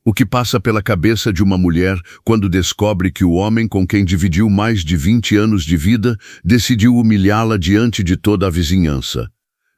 O que passa pela cabeça de uma mulher quando descobre que o homem com quem dividiu mais de 20 anos de vida decidiu humilhá-la diante de toda a vizinhança.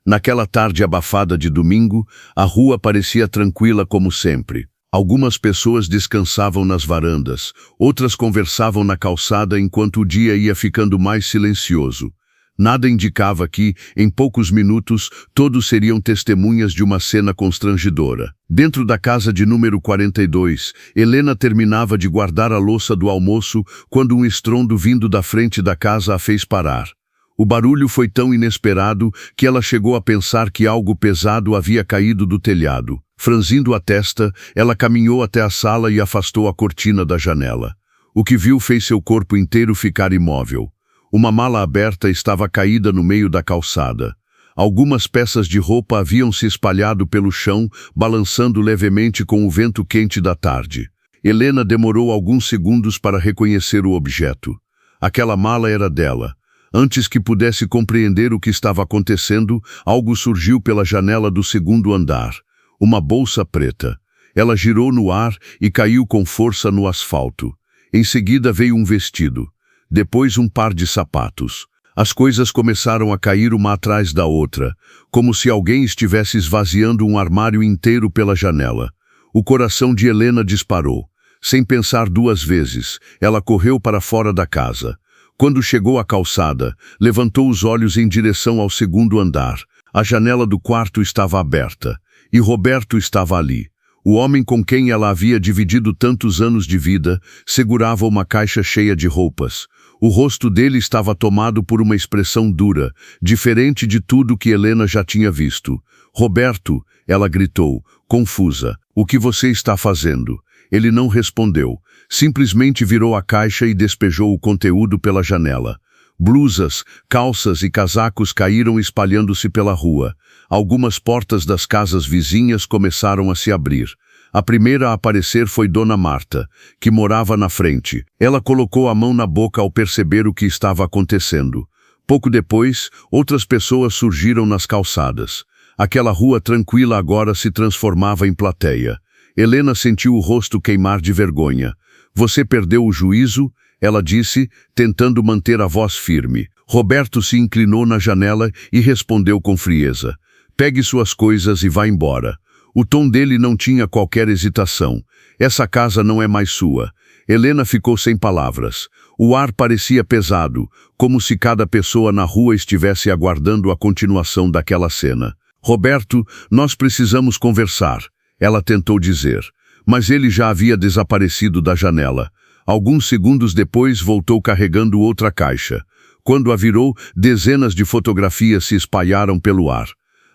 Naquela tarde abafada de domingo, a rua parecia tranquila como sempre. Algumas pessoas descansavam nas varandas, outras conversavam na calçada enquanto o dia ia ficando mais silencioso. Nada indicava que, em poucos minutos, todos seriam testemunhas de uma cena constrangedora. Dentro da casa de número 42, Helena terminava de guardar a louça do almoço quando um estrondo vindo da frente da casa a fez parar. O barulho foi tão inesperado que ela chegou a pensar que algo pesado havia caído do telhado. Franzindo a testa, ela caminhou até a sala e afastou a cortina da janela. O que viu fez seu corpo inteiro ficar imóvel. Uma mala aberta estava caída no meio da calçada. Algumas peças de roupa haviam se espalhado pelo chão, balançando levemente com o vento quente da tarde. Helena demorou alguns segundos para reconhecer o objeto. Aquela mala era dela. Antes que pudesse compreender o que estava acontecendo, algo surgiu pela janela do segundo andar. Uma bolsa preta. Ela girou no ar e caiu com força no asfalto. Em seguida veio um vestido. Depois um par de sapatos. As coisas começaram a cair uma atrás da outra, como se alguém estivesse esvaziando um armário inteiro pela janela. O coração de Helena disparou. Sem pensar duas vezes, ela correu para fora da casa. Quando chegou à calçada, levantou os olhos em direção ao segundo andar. A janela do quarto estava aberta, e Roberto estava ali. O homem com quem ela havia dividido tantos anos de vida segurava uma caixa cheia de roupas. O rosto dele estava tomado por uma expressão dura, diferente de tudo que Helena já tinha visto. "Roberto", ela gritou, confusa, "o que você está fazendo?" Ele não respondeu, simplesmente virou a caixa e despejou o conteúdo pela janela. Blusas, calças e casacos caíram espalhando-se pela rua. Algumas portas das casas vizinhas começaram a se abrir. A primeira a aparecer foi Dona Marta, que morava na frente. Ela colocou a mão na boca ao perceber o que estava acontecendo. Pouco depois, outras pessoas surgiram nas calçadas. Aquela rua tranquila agora se transformava em plateia. Helena sentiu o rosto queimar de vergonha. "Você perdeu o juízo?" ela disse, tentando manter a voz firme. Roberto se inclinou na janela e respondeu com frieza. "Pegue suas coisas e vá embora." O tom dele não tinha qualquer hesitação. "Essa casa não é mais sua." Helena ficou sem palavras. O ar parecia pesado, como se cada pessoa na rua estivesse aguardando a continuação daquela cena. "Roberto, nós precisamos conversar," ela tentou dizer. Mas ele já havia desaparecido da janela. Alguns segundos depois voltou carregando outra caixa. Quando a virou, dezenas de fotografias se espalharam pelo ar.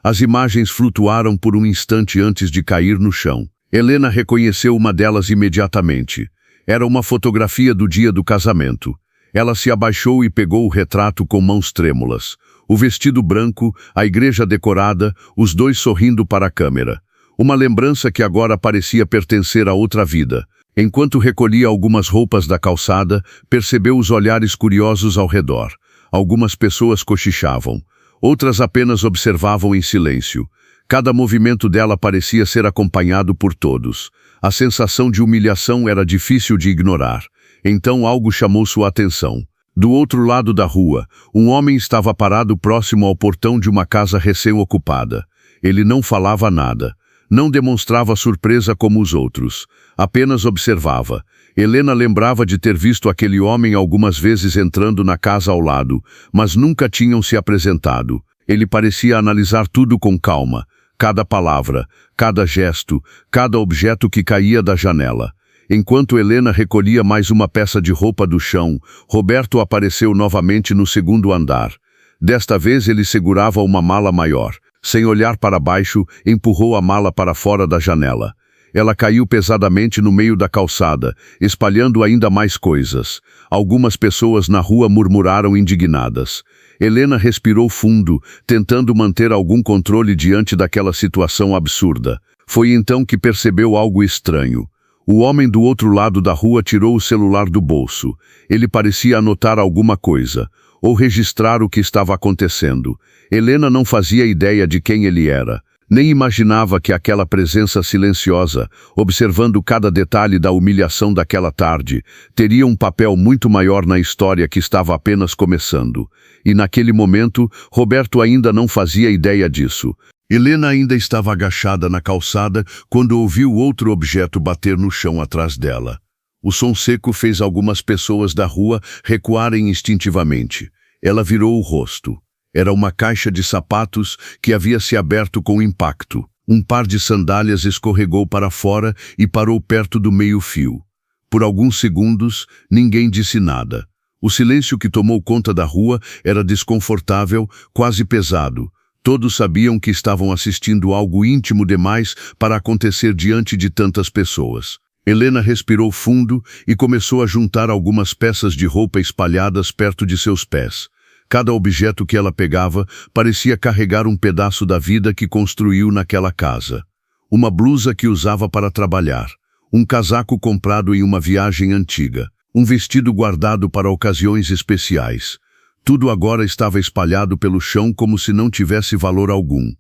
As imagens flutuaram por um instante antes de cair no chão. Helena reconheceu uma delas imediatamente. Era uma fotografia do dia do casamento. Ela se abaixou e pegou o retrato com mãos trêmulas. O vestido branco, a igreja decorada, os dois sorrindo para a câmera. Uma lembrança que agora parecia pertencer a outra vida. Enquanto recolhia algumas roupas da calçada, percebeu os olhares curiosos ao redor. Algumas pessoas cochichavam. Outras apenas observavam em silêncio. Cada movimento dela parecia ser acompanhado por todos. A sensação de humilhação era difícil de ignorar. Então algo chamou sua atenção. Do outro lado da rua, um homem estava parado próximo ao portão de uma casa recém-ocupada. Ele não falava nada. Não demonstrava surpresa como os outros. Apenas observava. Helena lembrava de ter visto aquele homem algumas vezes entrando na casa ao lado, mas nunca tinham se apresentado. Ele parecia analisar tudo com calma. Cada palavra, cada gesto, cada objeto que caía da janela. Enquanto Helena recolhia mais uma peça de roupa do chão, Roberto apareceu novamente no segundo andar. Desta vez ele segurava uma mala maior. Sem olhar para baixo, empurrou a mala para fora da janela. Ela caiu pesadamente no meio da calçada, espalhando ainda mais coisas. Algumas pessoas na rua murmuraram indignadas. Helena respirou fundo, tentando manter algum controle diante daquela situação absurda. Foi então que percebeu algo estranho. O homem do outro lado da rua tirou o celular do bolso. Ele parecia anotar alguma coisa, ou registrar o que estava acontecendo. Helena não fazia ideia de quem ele era. Nem imaginava que aquela presença silenciosa, observando cada detalhe da humilhação daquela tarde, teria um papel muito maior na história que estava apenas começando. E naquele momento, Roberto ainda não fazia ideia disso. Helena ainda estava agachada na calçada quando ouviu outro objeto bater no chão atrás dela. O som seco fez algumas pessoas da rua recuarem instintivamente. Ela virou o rosto. Era uma caixa de sapatos que havia se aberto com impacto. Um par de sandálias escorregou para fora e parou perto do meio-fio. Por alguns segundos, ninguém disse nada. O silêncio que tomou conta da rua era desconfortável, quase pesado. Todos sabiam que estavam assistindo algo íntimo demais para acontecer diante de tantas pessoas. Helena respirou fundo e começou a juntar algumas peças de roupa espalhadas perto de seus pés. Cada objeto que ela pegava parecia carregar um pedaço da vida que construiu naquela casa. Uma blusa que usava para trabalhar, um casaco comprado em uma viagem antiga, um vestido guardado para ocasiões especiais. Tudo agora estava espalhado pelo chão como se não tivesse valor algum.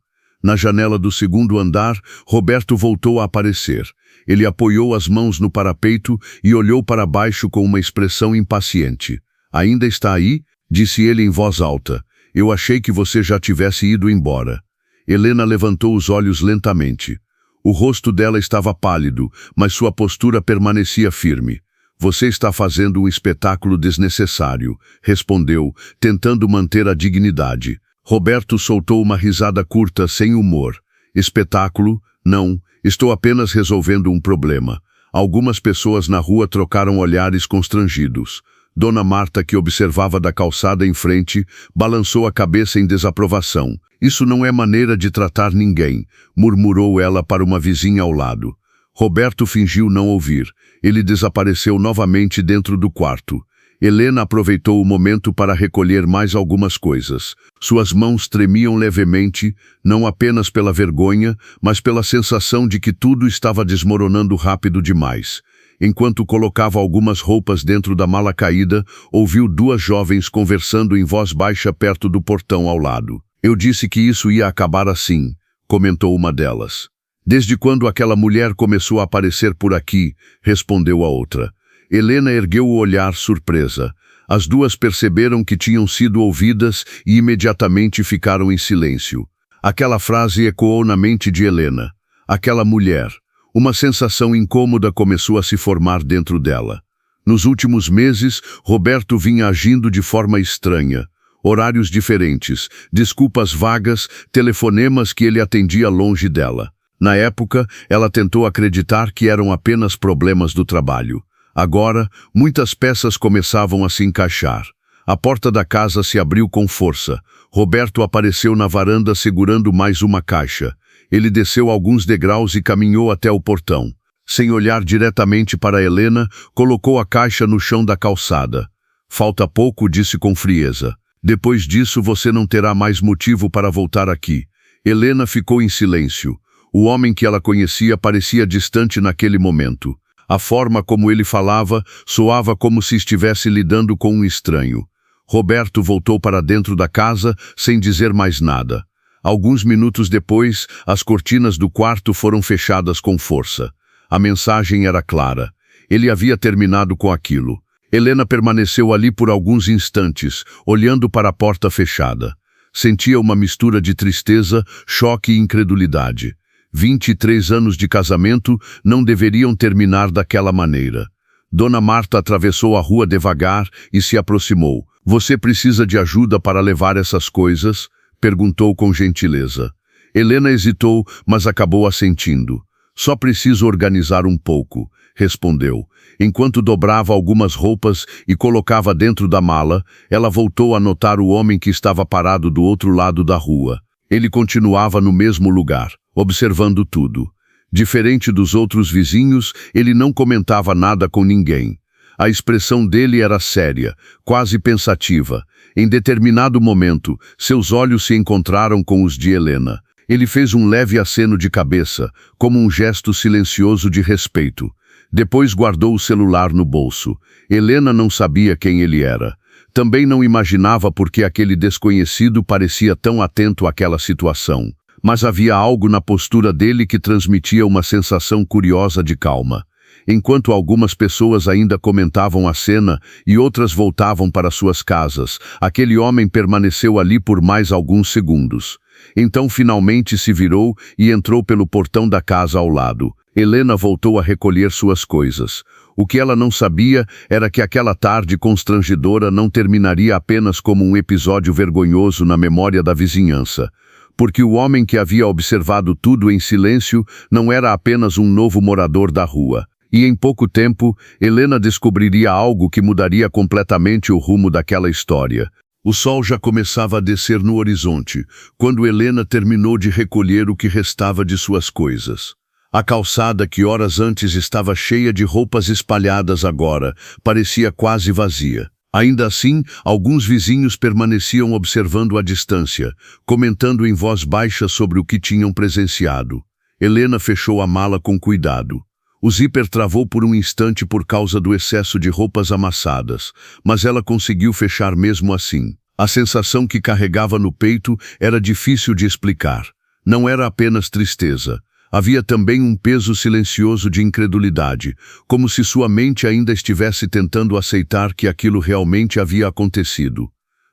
Na janela do segundo andar, Roberto voltou a aparecer. Ele apoiou as mãos no parapeito e olhou para baixo com uma expressão impaciente. "Ainda está aí?" disse ele em voz alta. "Eu achei que você já tivesse ido embora." Helena levantou os olhos lentamente. O rosto dela estava pálido, mas sua postura permanecia firme. "Você está fazendo um espetáculo desnecessário", respondeu, tentando manter a dignidade. Roberto soltou uma risada curta, sem humor. "Espetáculo? Não, estou apenas resolvendo um problema." Algumas pessoas na rua trocaram olhares constrangidos. Dona Marta, que observava da calçada em frente, balançou a cabeça em desaprovação. "Isso não é maneira de tratar ninguém", murmurou ela para uma vizinha ao lado. Roberto fingiu não ouvir. Ele desapareceu novamente dentro do quarto. Helena aproveitou o momento para recolher mais algumas coisas. Suas mãos tremiam levemente, não apenas pela vergonha, mas pela sensação de que tudo estava desmoronando rápido demais. Enquanto colocava algumas roupas dentro da mala caída, ouviu duas jovens conversando em voz baixa perto do portão ao lado. "Eu disse que isso ia acabar assim", comentou uma delas. "Desde quando aquela mulher começou a aparecer por aqui", respondeu a outra. Helena ergueu o olhar surpresa. As duas perceberam que tinham sido ouvidas e imediatamente ficaram em silêncio. Aquela frase ecoou na mente de Helena. Aquela mulher. Uma sensação incômoda começou a se formar dentro dela. Nos últimos meses, Roberto vinha agindo de forma estranha. Horários diferentes, desculpas vagas, telefonemas que ele atendia longe dela. Na época, ela tentou acreditar que eram apenas problemas do trabalho. Agora, muitas peças começavam a se encaixar. A porta da casa se abriu com força. Roberto apareceu na varanda segurando mais uma caixa. Ele desceu alguns degraus e caminhou até o portão. Sem olhar diretamente para Helena, colocou a caixa no chão da calçada. "Falta pouco", disse com frieza. "Depois disso você não terá mais motivo para voltar aqui." Helena ficou em silêncio. O homem que ela conhecia parecia distante naquele momento. A forma como ele falava soava como se estivesse lidando com um estranho. Roberto voltou para dentro da casa sem dizer mais nada. Alguns minutos depois, as cortinas do quarto foram fechadas com força. A mensagem era clara. Ele havia terminado com aquilo. Helena permaneceu ali por alguns instantes, olhando para a porta fechada. Sentia uma mistura de tristeza, choque e incredulidade. 23 anos de casamento não deveriam terminar daquela maneira. Dona Marta atravessou a rua devagar e se aproximou. "Você precisa de ajuda para levar essas coisas?" perguntou com gentileza. Helena hesitou, mas acabou assentindo. "Só preciso organizar um pouco", respondeu. Enquanto dobrava algumas roupas e colocava dentro da mala, ela voltou a notar o homem que estava parado do outro lado da rua. Ele continuava no mesmo lugar, observando tudo. Diferente dos outros vizinhos, ele não comentava nada com ninguém. A expressão dele era séria, quase pensativa. Em determinado momento, seus olhos se encontraram com os de Helena. Ele fez um leve aceno de cabeça, como um gesto silencioso de respeito. Depois guardou o celular no bolso. Helena não sabia quem ele era. Também não imaginava por que aquele desconhecido parecia tão atento àquela situação. mas havia algo na postura dele que transmitia uma sensação curiosa de calma. Enquanto algumas pessoas ainda comentavam a cena e outras voltavam para suas casas, aquele homem permaneceu ali por mais alguns segundos. Então finalmente se virou e entrou pelo portão da casa ao lado. Helena voltou a recolher suas coisas. O que ela não sabia era que aquela tarde constrangedora não terminaria apenas como um episódio vergonhoso na memória da vizinhança. Porque o homem que havia observado tudo em silêncio não era apenas um novo morador da rua. E em pouco tempo, Helena descobriria algo que mudaria completamente o rumo daquela história. O sol já começava a descer no horizonte, quando Helena terminou de recolher o que restava de suas coisas. A calçada, que horas antes estava cheia de roupas espalhadas agora, parecia quase vazia. Ainda assim, alguns vizinhos permaneciam observando à distância, comentando em voz baixa sobre o que tinham presenciado. Helena fechou a mala com cuidado. O zíper travou por um instante por causa do excesso de roupas amassadas, mas ela conseguiu fechar mesmo assim. A sensação que carregava no peito era difícil de explicar. Não era apenas tristeza. Havia também um peso silencioso de incredulidade, como se sua mente ainda estivesse tentando aceitar que aquilo realmente havia acontecido.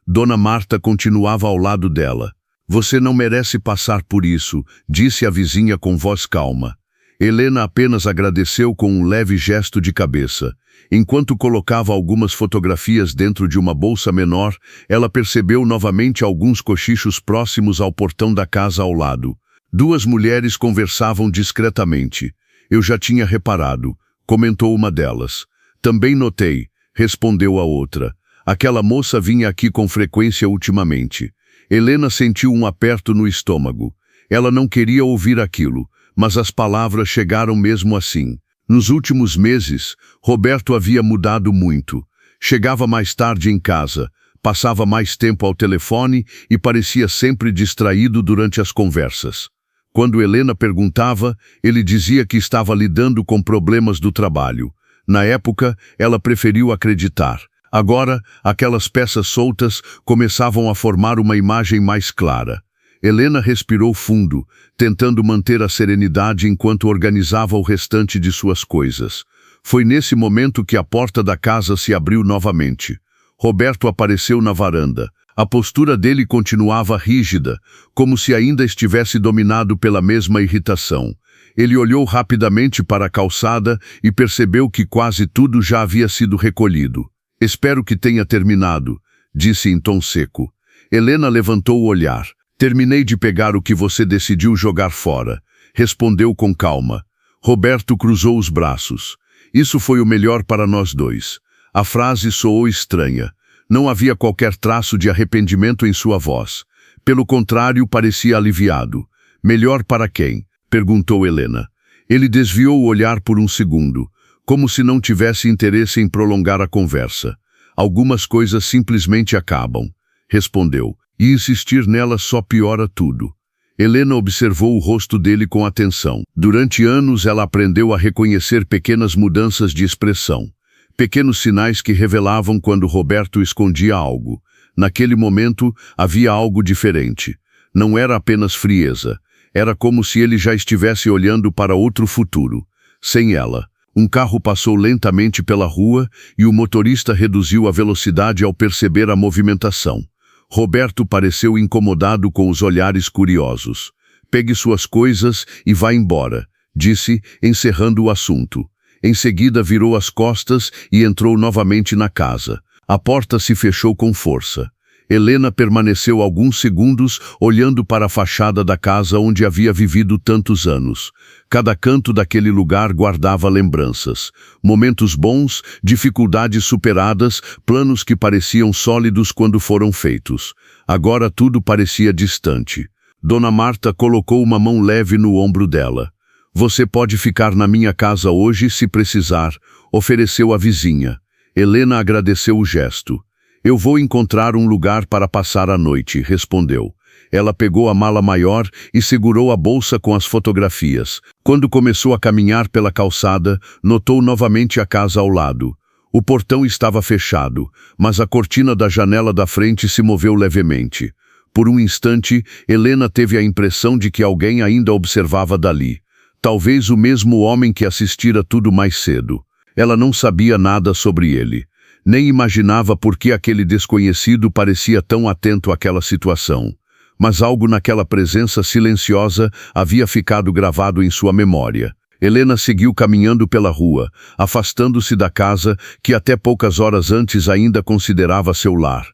Dona Marta continuava ao lado dela. "Você não merece passar por isso", disse a vizinha com voz calma. Helena apenas agradeceu com um leve gesto de cabeça. Enquanto colocava algumas fotografias dentro de uma bolsa menor, ela percebeu novamente alguns cochichos próximos ao portão da casa ao lado. Duas mulheres conversavam discretamente. "Eu já tinha reparado", comentou uma delas. "Também notei", respondeu a outra. "Aquela moça vinha aqui com frequência ultimamente." Helena sentiu um aperto no estômago. Ela não queria ouvir aquilo, mas as palavras chegaram mesmo assim. Nos últimos meses, Roberto havia mudado muito. Chegava mais tarde em casa, passava mais tempo ao telefone e parecia sempre distraído durante as conversas. Quando Helena perguntava, ele dizia que estava lidando com problemas do trabalho. Na época, ela preferiu acreditar. Agora, aquelas peças soltas começavam a formar uma imagem mais clara. Helena respirou fundo, tentando manter a serenidade enquanto organizava o restante de suas coisas. Foi nesse momento que a porta da casa se abriu novamente. Roberto apareceu na varanda. A postura dele continuava rígida, como se ainda estivesse dominado pela mesma irritação. Ele olhou rapidamente para a calçada e percebeu que quase tudo já havia sido recolhido. "Espero que tenha terminado", disse em tom seco. Helena levantou o olhar. "Terminei de pegar o que você decidiu jogar fora", respondeu com calma. Roberto cruzou os braços. "Isso foi o melhor para nós dois." A frase soou estranha. Não havia qualquer traço de arrependimento em sua voz. Pelo contrário, parecia aliviado. "Melhor para quem?", perguntou Helena. Ele desviou o olhar por um segundo, como se não tivesse interesse em prolongar a conversa. "Algumas coisas simplesmente acabam", respondeu. "E insistir nelas só piora tudo." Helena observou o rosto dele com atenção. Durante anos ela aprendeu a reconhecer pequenas mudanças de expressão. Pequenos sinais que revelavam quando Roberto escondia algo. Naquele momento, havia algo diferente. Não era apenas frieza. Era como se ele já estivesse olhando para outro futuro. Sem ela. Um carro passou lentamente pela rua e o motorista reduziu a velocidade ao perceber a movimentação. Roberto pareceu incomodado com os olhares curiosos. "Pegue suas coisas e vá embora", disse, encerrando o assunto. Em seguida virou as costas e entrou novamente na casa. A porta se fechou com força. Helena permaneceu alguns segundos olhando para a fachada da casa onde havia vivido tantos anos. Cada canto daquele lugar guardava lembranças. Momentos bons, dificuldades superadas, planos que pareciam sólidos quando foram feitos. Agora tudo parecia distante. Dona Marta colocou uma mão leve no ombro dela. "Você pode ficar na minha casa hoje se precisar", ofereceu a vizinha. Helena agradeceu o gesto. "Eu vou encontrar um lugar para passar a noite", respondeu. Ela pegou a mala maior e segurou a bolsa com as fotografias. Quando começou a caminhar pela calçada, notou novamente a casa ao lado. O portão estava fechado, mas a cortina da janela da frente se moveu levemente. Por um instante, Helena teve a impressão de que alguém ainda observava dali. Talvez o mesmo homem que assistira tudo mais cedo. Ela não sabia nada sobre ele. Nem imaginava por que aquele desconhecido parecia tão atento àquela situação. Mas algo naquela presença silenciosa havia ficado gravado em sua memória. Helena seguiu caminhando pela rua, afastando-se da casa que até poucas horas antes ainda considerava seu lar.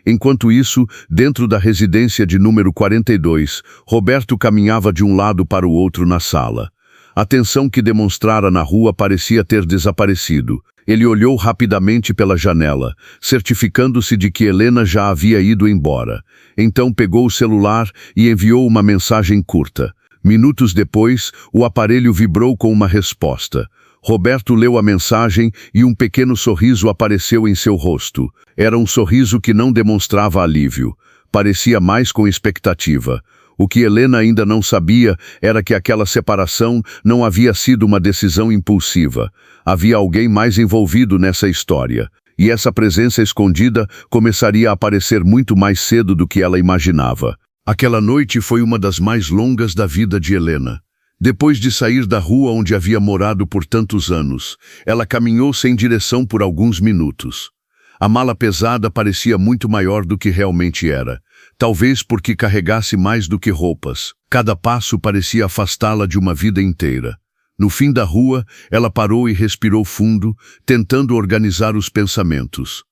Enquanto isso, dentro da residência de número 42, Roberto caminhava de um lado para o outro na sala. A tensão que demonstrara na rua parecia ter desaparecido. Ele olhou rapidamente pela janela, certificando-se de que Helena já havia ido embora. Então pegou o celular e enviou uma mensagem curta. Minutos depois, o aparelho vibrou com uma resposta. Roberto leu a mensagem e um pequeno sorriso apareceu em seu rosto. Era um sorriso que não demonstrava alívio. Parecia mais com expectativa. O que Helena ainda não sabia era que aquela separação não havia sido uma decisão impulsiva. Havia alguém mais envolvido nessa história. E essa presença escondida começaria a aparecer muito mais cedo do que ela imaginava. Aquela noite foi uma das mais longas da vida de Helena. Depois de sair da rua onde havia morado por tantos anos, ela caminhou sem direção por alguns minutos. A mala pesada parecia muito maior do que realmente era. Talvez porque carregasse mais do que roupas. Cada passo parecia afastá-la de uma vida inteira. No fim da rua, ela parou e respirou fundo, tentando organizar os pensamentos.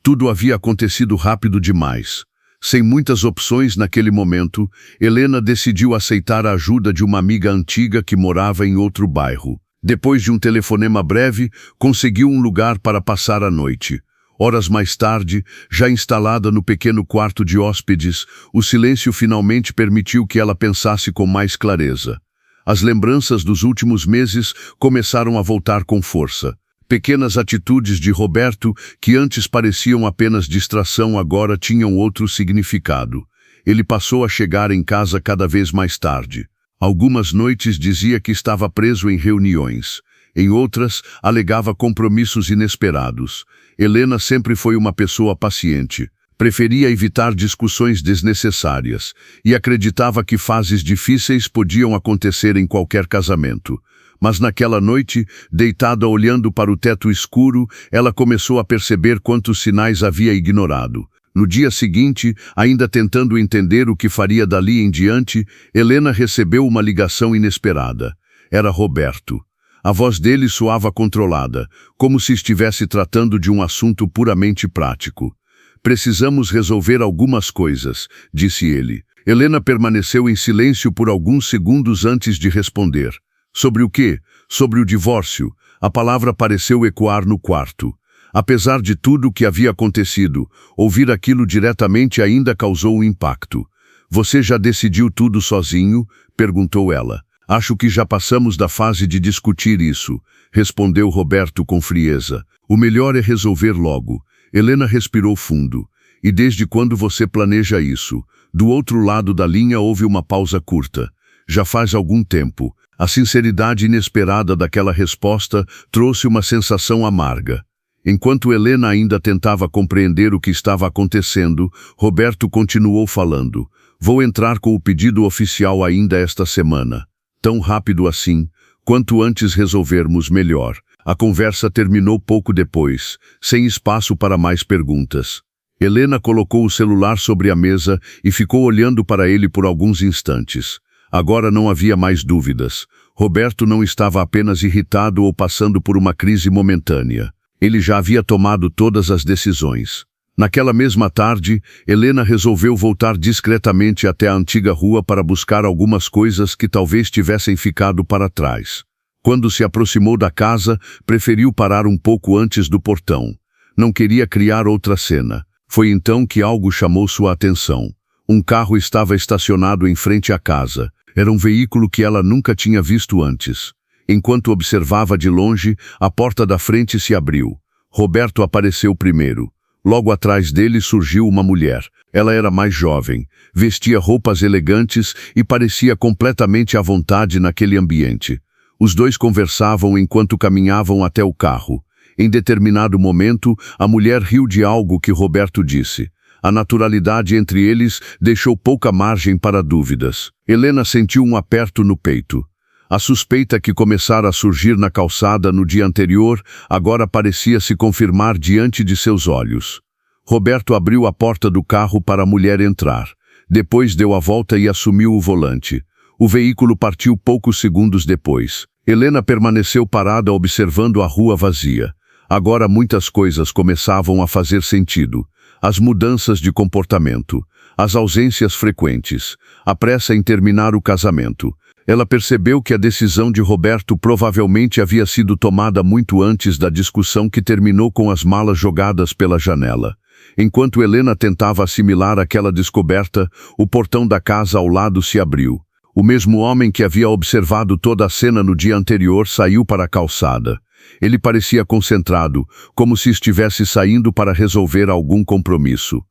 Tudo havia acontecido rápido demais. Sem muitas opções naquele momento, Helena decidiu aceitar a ajuda de uma amiga antiga que morava em outro bairro. Depois de um telefonema breve, conseguiu um lugar para passar a noite. Horas mais tarde, já instalada no pequeno quarto de hóspedes, o silêncio finalmente permitiu que ela pensasse com mais clareza. As lembranças dos últimos meses começaram a voltar com força. Pequenas atitudes de Roberto, que antes pareciam apenas distração, agora tinham outro significado. Ele passou a chegar em casa cada vez mais tarde. Algumas noites dizia que estava preso em reuniões. Em outras, alegava compromissos inesperados. Helena sempre foi uma pessoa paciente. Preferia evitar discussões desnecessárias e acreditava que fases difíceis podiam acontecer em qualquer casamento. Mas naquela noite, deitada olhando para o teto escuro, ela começou a perceber quantos sinais havia ignorado. No dia seguinte, ainda tentando entender o que faria dali em diante, Helena recebeu uma ligação inesperada. Era Roberto. A voz dele soava controlada, como se estivesse tratando de um assunto puramente prático. Precisamos resolver algumas coisas, disse ele. Helena permaneceu em silêncio por alguns segundos antes de responder. Sobre o quê? Sobre o divórcio. A palavra pareceu ecoar no quarto. Apesar de tudo o que havia acontecido, ouvir aquilo diretamente ainda causou um impacto. Você já decidiu tudo sozinho? Perguntou ela. Acho que já passamos da fase de discutir isso, respondeu Roberto com frieza. O melhor é resolver logo. Helena respirou fundo. E desde quando você planeja isso? Do outro lado da linha houve uma pausa curta. Já faz algum tempo. A sinceridade inesperada daquela resposta trouxe uma sensação amarga. Enquanto Helena ainda tentava compreender o que estava acontecendo, Roberto continuou falando. Vou entrar com o pedido oficial ainda esta semana. Tão rápido assim, quanto antes resolvermos melhor. A conversa terminou pouco depois, sem espaço para mais perguntas. Helena colocou o celular sobre a mesa e ficou olhando para ele por alguns instantes. Agora não havia mais dúvidas. Roberto não estava apenas irritado ou passando por uma crise momentânea. Ele já havia tomado todas as decisões. Naquela mesma tarde, Helena resolveu voltar discretamente até a antiga rua para buscar algumas coisas que talvez tivessem ficado para trás. Quando se aproximou da casa, preferiu parar um pouco antes do portão. Não queria criar outra cena. Foi então que algo chamou sua atenção. Um carro estava estacionado em frente à casa. Era um veículo que ela nunca tinha visto antes. Enquanto observava de longe, a porta da frente se abriu. Roberto apareceu primeiro. Logo atrás dele surgiu uma mulher. Ela era mais jovem, vestia roupas elegantes e parecia completamente à vontade naquele ambiente. Os dois conversavam enquanto caminhavam até o carro. Em determinado momento, a mulher riu de algo que Roberto disse. A naturalidade entre eles deixou pouca margem para dúvidas. Helena sentiu um aperto no peito. A suspeita que começara a surgir na calçada no dia anterior agora parecia se confirmar diante de seus olhos. Roberto abriu a porta do carro para a mulher entrar. Depois deu a volta e assumiu o volante. O veículo partiu poucos segundos depois. Helena permaneceu parada observando a rua vazia. Agora muitas coisas começavam a fazer sentido. As mudanças de comportamento, as ausências frequentes, a pressa em terminar o casamento. Ela percebeu que a decisão de Roberto provavelmente havia sido tomada muito antes da discussão que terminou com as malas jogadas pela janela. Enquanto Helena tentava assimilar aquela descoberta, o portão da casa ao lado se abriu. O mesmo homem que havia observado toda a cena no dia anterior saiu para a calçada. Ele parecia concentrado, como se estivesse saindo para resolver algum compromisso.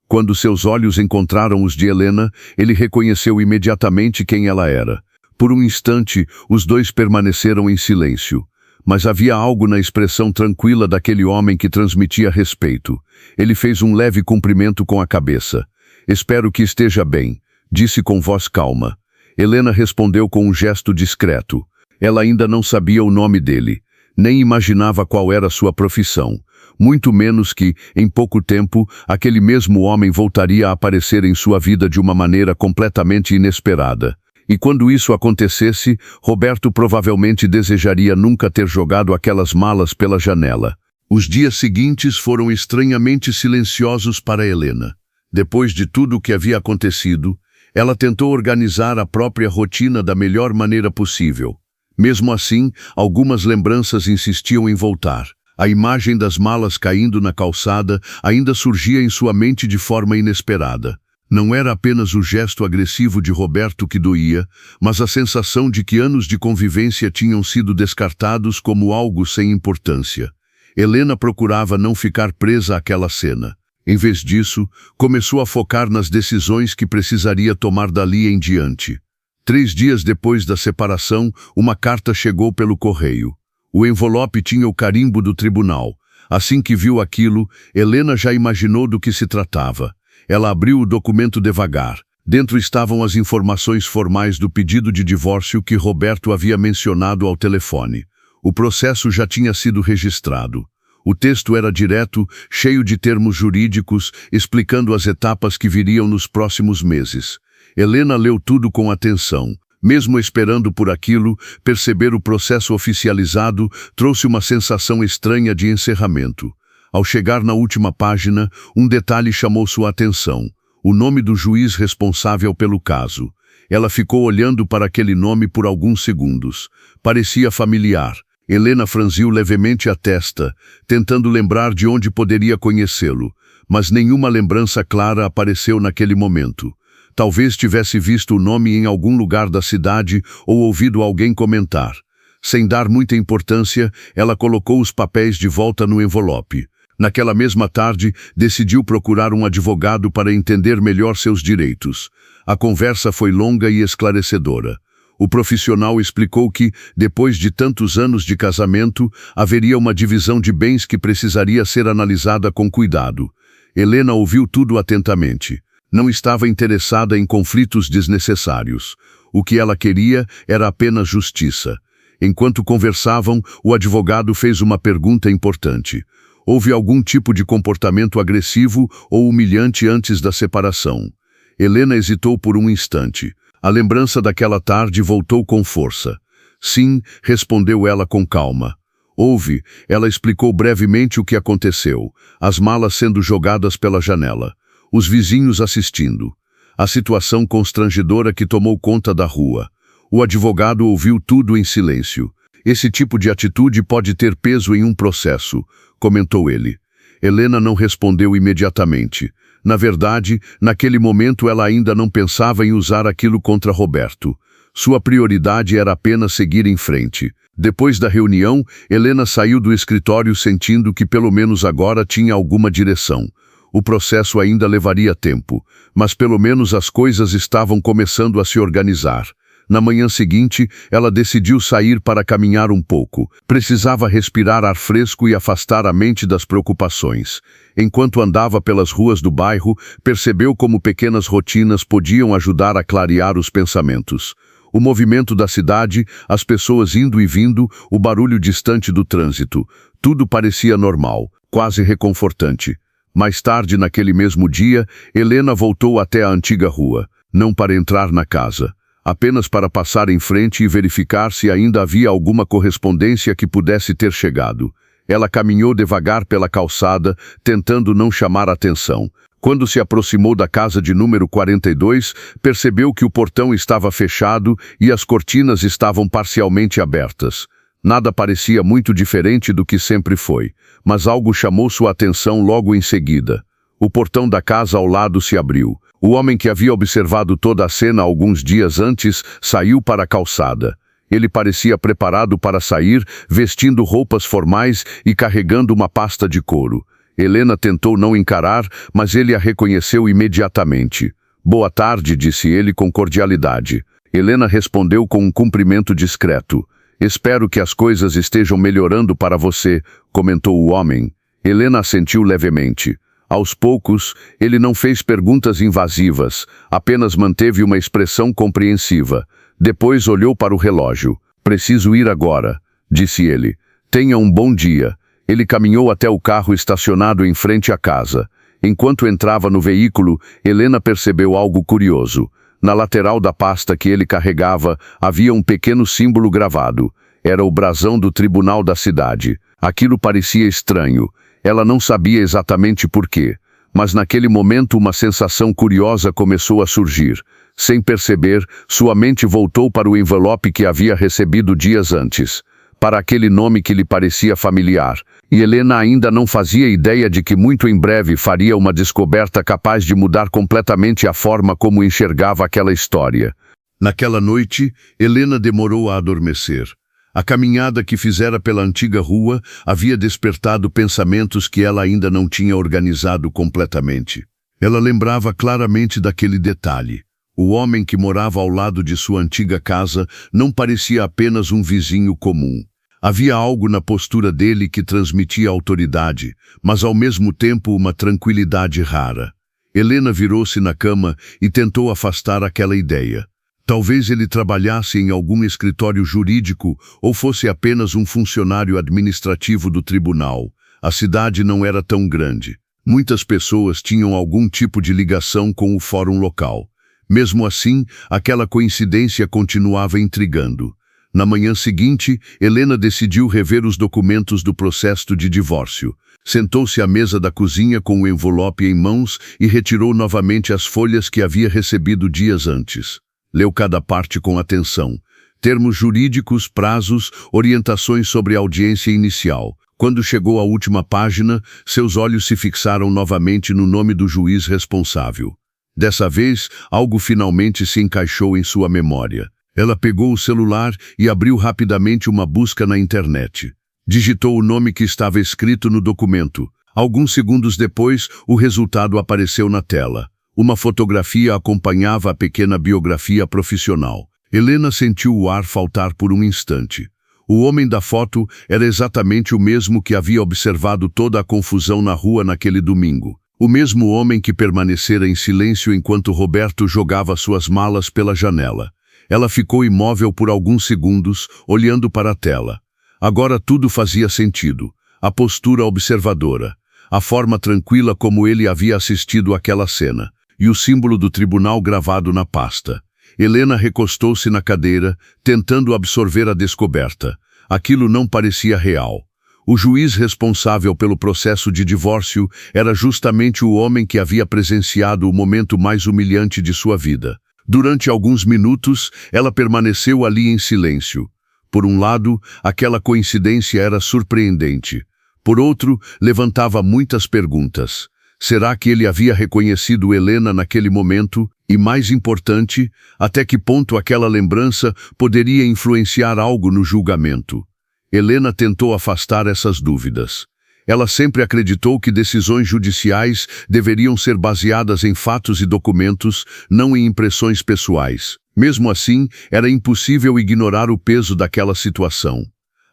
Quando seus olhos encontraram os de Helena, ele reconheceu imediatamente quem ela era. Por um instante, os dois permaneceram em silêncio. Mas havia algo na expressão tranquila daquele homem que transmitia respeito. Ele fez um leve cumprimento com a cabeça. "Espero que esteja bem", disse com voz calma. Helena respondeu com um gesto discreto. Ela ainda não sabia o nome dele, nem imaginava qual era sua profissão. Muito menos que, em pouco tempo, aquele mesmo homem voltaria a aparecer em sua vida de uma maneira completamente inesperada. E quando isso acontecesse, Roberto provavelmente desejaria nunca ter jogado aquelas malas pela janela. Os dias seguintes foram estranhamente silenciosos para Helena. Depois de tudo o que havia acontecido, ela tentou organizar a própria rotina da melhor maneira possível. Mesmo assim, algumas lembranças insistiam em voltar. A imagem das malas caindo na calçada ainda surgia em sua mente de forma inesperada. Não era apenas o gesto agressivo de Roberto que doía, mas a sensação de que anos de convivência tinham sido descartados como algo sem importância. Helena procurava não ficar presa àquela cena. Em vez disso, começou a focar nas decisões que precisaria tomar dali em diante. 3 dias depois da separação, uma carta chegou pelo correio. O envelope tinha o carimbo do tribunal. Assim que viu aquilo, Helena já imaginou do que se tratava. Ela abriu o documento devagar. Dentro estavam as informações formais do pedido de divórcio que Roberto havia mencionado ao telefone. O processo já tinha sido registrado. O texto era direto, cheio de termos jurídicos, explicando as etapas que viriam nos próximos meses. Helena leu tudo com atenção. Mesmo esperando por aquilo, perceber o processo oficializado trouxe uma sensação estranha de encerramento. Ao chegar na última página, um detalhe chamou sua atenção: o nome do juiz responsável pelo caso. Ela ficou olhando para aquele nome por alguns segundos. Parecia familiar. Helena franziu levemente a testa, tentando lembrar de onde poderia conhecê-lo, mas nenhuma lembrança clara apareceu naquele momento. Talvez tivesse visto o nome em algum lugar da cidade ou ouvido alguém comentar. Sem dar muita importância, ela colocou os papéis de volta no envelope. Naquela mesma tarde, decidiu procurar um advogado para entender melhor seus direitos. A conversa foi longa e esclarecedora. O profissional explicou que, depois de tantos anos de casamento, haveria uma divisão de bens que precisaria ser analisada com cuidado. Helena ouviu tudo atentamente. Não estava interessada em conflitos desnecessários. O que ela queria era apenas justiça. Enquanto conversavam, o advogado fez uma pergunta importante. Houve algum tipo de comportamento agressivo ou humilhante antes da separação? Helena hesitou por um instante. A lembrança daquela tarde voltou com força. Sim, respondeu ela com calma. Houve. Ela explicou brevemente o que aconteceu. As malas sendo jogadas pela janela. Os vizinhos assistindo. A situação constrangedora que tomou conta da rua. O advogado ouviu tudo em silêncio. Esse tipo de atitude pode ter peso em um processo, comentou ele. Helena não respondeu imediatamente. Na verdade, naquele momento ela ainda não pensava em usar aquilo contra Roberto. Sua prioridade era apenas seguir em frente. Depois da reunião, Helena saiu do escritório sentindo que pelo menos agora tinha alguma direção. O processo ainda levaria tempo, mas pelo menos as coisas estavam começando a se organizar. Na manhã seguinte, ela decidiu sair para caminhar um pouco. Precisava respirar ar fresco e afastar a mente das preocupações. Enquanto andava pelas ruas do bairro, percebeu como pequenas rotinas podiam ajudar a clarear os pensamentos. O movimento da cidade, as pessoas indo e vindo, o barulho distante do trânsito. Tudo parecia normal, quase reconfortante. Mais tarde, naquele mesmo dia, Helena voltou até a antiga rua, não para entrar na casa, apenas para passar em frente e verificar se ainda havia alguma correspondência que pudesse ter chegado. Ela caminhou devagar pela calçada, tentando não chamar atenção. Quando se aproximou da casa de número 42, percebeu que o portão estava fechado e as cortinas estavam parcialmente abertas. Nada parecia muito diferente do que sempre foi, mas algo chamou sua atenção logo em seguida. O portão da casa ao lado se abriu. O homem que havia observado toda a cena alguns dias antes saiu para a calçada. Ele parecia preparado para sair, vestindo roupas formais e carregando uma pasta de couro. Helena tentou não encarar, mas ele a reconheceu imediatamente. "Boa tarde", disse ele com cordialidade. Helena respondeu com um cumprimento discreto. "Espero que as coisas estejam melhorando para você", comentou o homem. Helena assentiu levemente. Aos poucos, ele não fez perguntas invasivas, apenas manteve uma expressão compreensiva. Depois olhou para o relógio. "Preciso ir agora", disse ele. "Tenha um bom dia." Ele caminhou até o carro estacionado em frente à casa. Enquanto entrava no veículo, Helena percebeu algo curioso. Na lateral da pasta que ele carregava, havia um pequeno símbolo gravado. Era o brasão do tribunal da cidade. Aquilo parecia estranho. Ela não sabia exatamente por quê, mas naquele momento uma sensação curiosa começou a surgir. Sem perceber, sua mente voltou para o envelope que havia recebido dias antes, para aquele nome que lhe parecia familiar, e Helena ainda não fazia ideia de que muito em breve faria uma descoberta capaz de mudar completamente a forma como enxergava aquela história. Naquela noite, Helena demorou a adormecer. A caminhada que fizera pela antiga rua havia despertado pensamentos que ela ainda não tinha organizado completamente. Ela lembrava claramente daquele detalhe. O homem que morava ao lado de sua antiga casa não parecia apenas um vizinho comum. Havia algo na postura dele que transmitia autoridade, mas ao mesmo tempo uma tranquilidade rara. Helena virou-se na cama e tentou afastar aquela ideia. Talvez ele trabalhasse em algum escritório jurídico ou fosse apenas um funcionário administrativo do tribunal. A cidade não era tão grande. Muitas pessoas tinham algum tipo de ligação com o fórum local. Mesmo assim, aquela coincidência continuava intrigando. Na manhã seguinte, Helena decidiu rever os documentos do processo de divórcio. Sentou-se à mesa da cozinha com o envelope em mãos e retirou novamente as folhas que havia recebido dias antes. Leu cada parte com atenção. Termos jurídicos, prazos, orientações sobre a audiência inicial. Quando chegou à última página, seus olhos se fixaram novamente no nome do juiz responsável. Dessa vez, algo finalmente se encaixou em sua memória. Ela pegou o celular e abriu rapidamente uma busca na internet. Digitou o nome que estava escrito no documento. Alguns segundos depois, o resultado apareceu na tela. Uma fotografia acompanhava a pequena biografia profissional. Helena sentiu o ar faltar por um instante. O homem da foto era exatamente o mesmo que havia observado toda a confusão na rua naquele domingo. O mesmo homem que permanecera em silêncio enquanto Roberto jogava suas malas pela janela. Ela ficou imóvel por alguns segundos, olhando para a tela. Agora tudo fazia sentido. A postura observadora, a forma tranquila como ele havia assistido àquela cena, e o símbolo do tribunal gravado na pasta. Helena recostou-se na cadeira, tentando absorver a descoberta. Aquilo não parecia real. O juiz responsável pelo processo de divórcio era justamente o homem que havia presenciado o momento mais humilhante de sua vida. Durante alguns minutos, ela permaneceu ali em silêncio. Por um lado, aquela coincidência era surpreendente. Por outro, levantava muitas perguntas. Será que ele havia reconhecido Helena naquele momento? E, mais importante, até que ponto aquela lembrança poderia influenciar algo no julgamento? Helena tentou afastar essas dúvidas. Ela sempre acreditou que decisões judiciais deveriam ser baseadas em fatos e documentos, não em impressões pessoais. Mesmo assim, era impossível ignorar o peso daquela situação.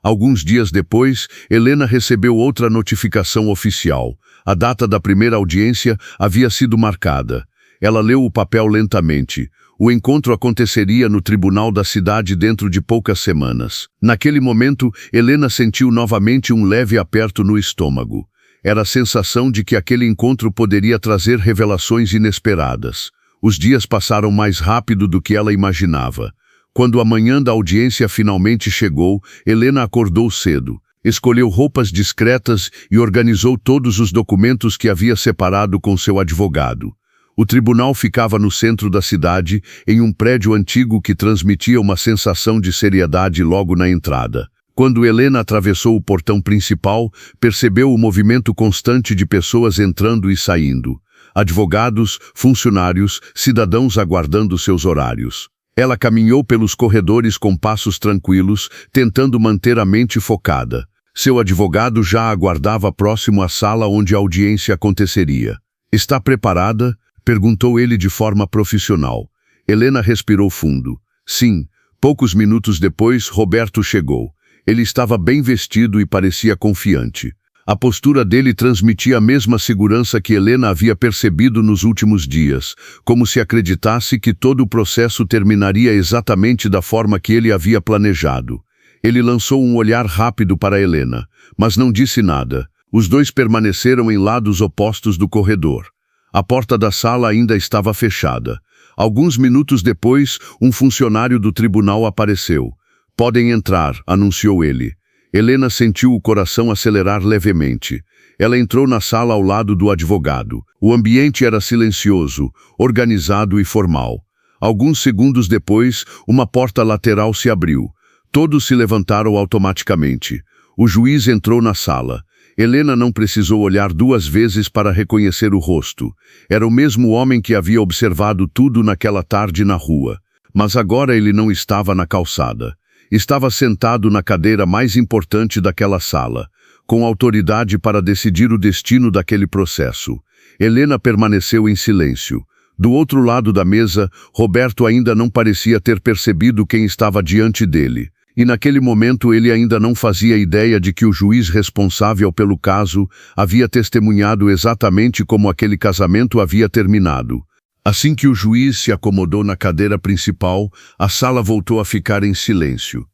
Alguns dias depois, Helena recebeu outra notificação oficial. A data da primeira audiência havia sido marcada. Ela leu o papel lentamente. O encontro aconteceria no tribunal da cidade dentro de poucas semanas. Naquele momento, Helena sentiu novamente um leve aperto no estômago. Era a sensação de que aquele encontro poderia trazer revelações inesperadas. Os dias passaram mais rápido do que ela imaginava. Quando a manhã da audiência finalmente chegou, Helena acordou cedo. Escolheu roupas discretas e organizou todos os documentos que havia separado com seu advogado. O tribunal ficava no centro da cidade, em um prédio antigo que transmitia uma sensação de seriedade logo na entrada. Quando Helena atravessou o portão principal, percebeu o movimento constante de pessoas entrando e saindo. Advogados, funcionários, cidadãos aguardando seus horários. Ela caminhou pelos corredores com passos tranquilos, tentando manter a mente focada. Seu advogado já aguardava próximo à sala onde a audiência aconteceria. "Está preparada?" perguntou ele de forma profissional. Helena respirou fundo. Sim. Poucos minutos depois, Roberto chegou. Ele estava bem vestido e parecia confiante. A postura dele transmitia a mesma segurança que Helena havia percebido nos últimos dias, como se acreditasse que todo o processo terminaria exatamente da forma que ele havia planejado. Ele lançou um olhar rápido para Helena, mas não disse nada. Os dois permaneceram em lados opostos do corredor. A porta da sala ainda estava fechada. Alguns minutos depois, um funcionário do tribunal apareceu. "Podem entrar", anunciou ele. Helena sentiu o coração acelerar levemente. Ela entrou na sala ao lado do advogado. O ambiente era silencioso, organizado e formal. Alguns segundos depois, uma porta lateral se abriu. Todos se levantaram automaticamente. O juiz entrou na sala. Helena não precisou olhar duas vezes para reconhecer o rosto. Era o mesmo homem que havia observado tudo naquela tarde na rua. Mas agora ele não estava na calçada. Estava sentado na cadeira mais importante daquela sala, com autoridade para decidir o destino daquele processo. Helena permaneceu em silêncio. Do outro lado da mesa, Roberto ainda não parecia ter percebido quem estava diante dele. E naquele momento ele ainda não fazia ideia de que o juiz responsável pelo caso havia testemunhado exatamente como aquele casamento havia terminado. Assim que o juiz se acomodou na cadeira principal, a sala voltou a ficar em silêncio.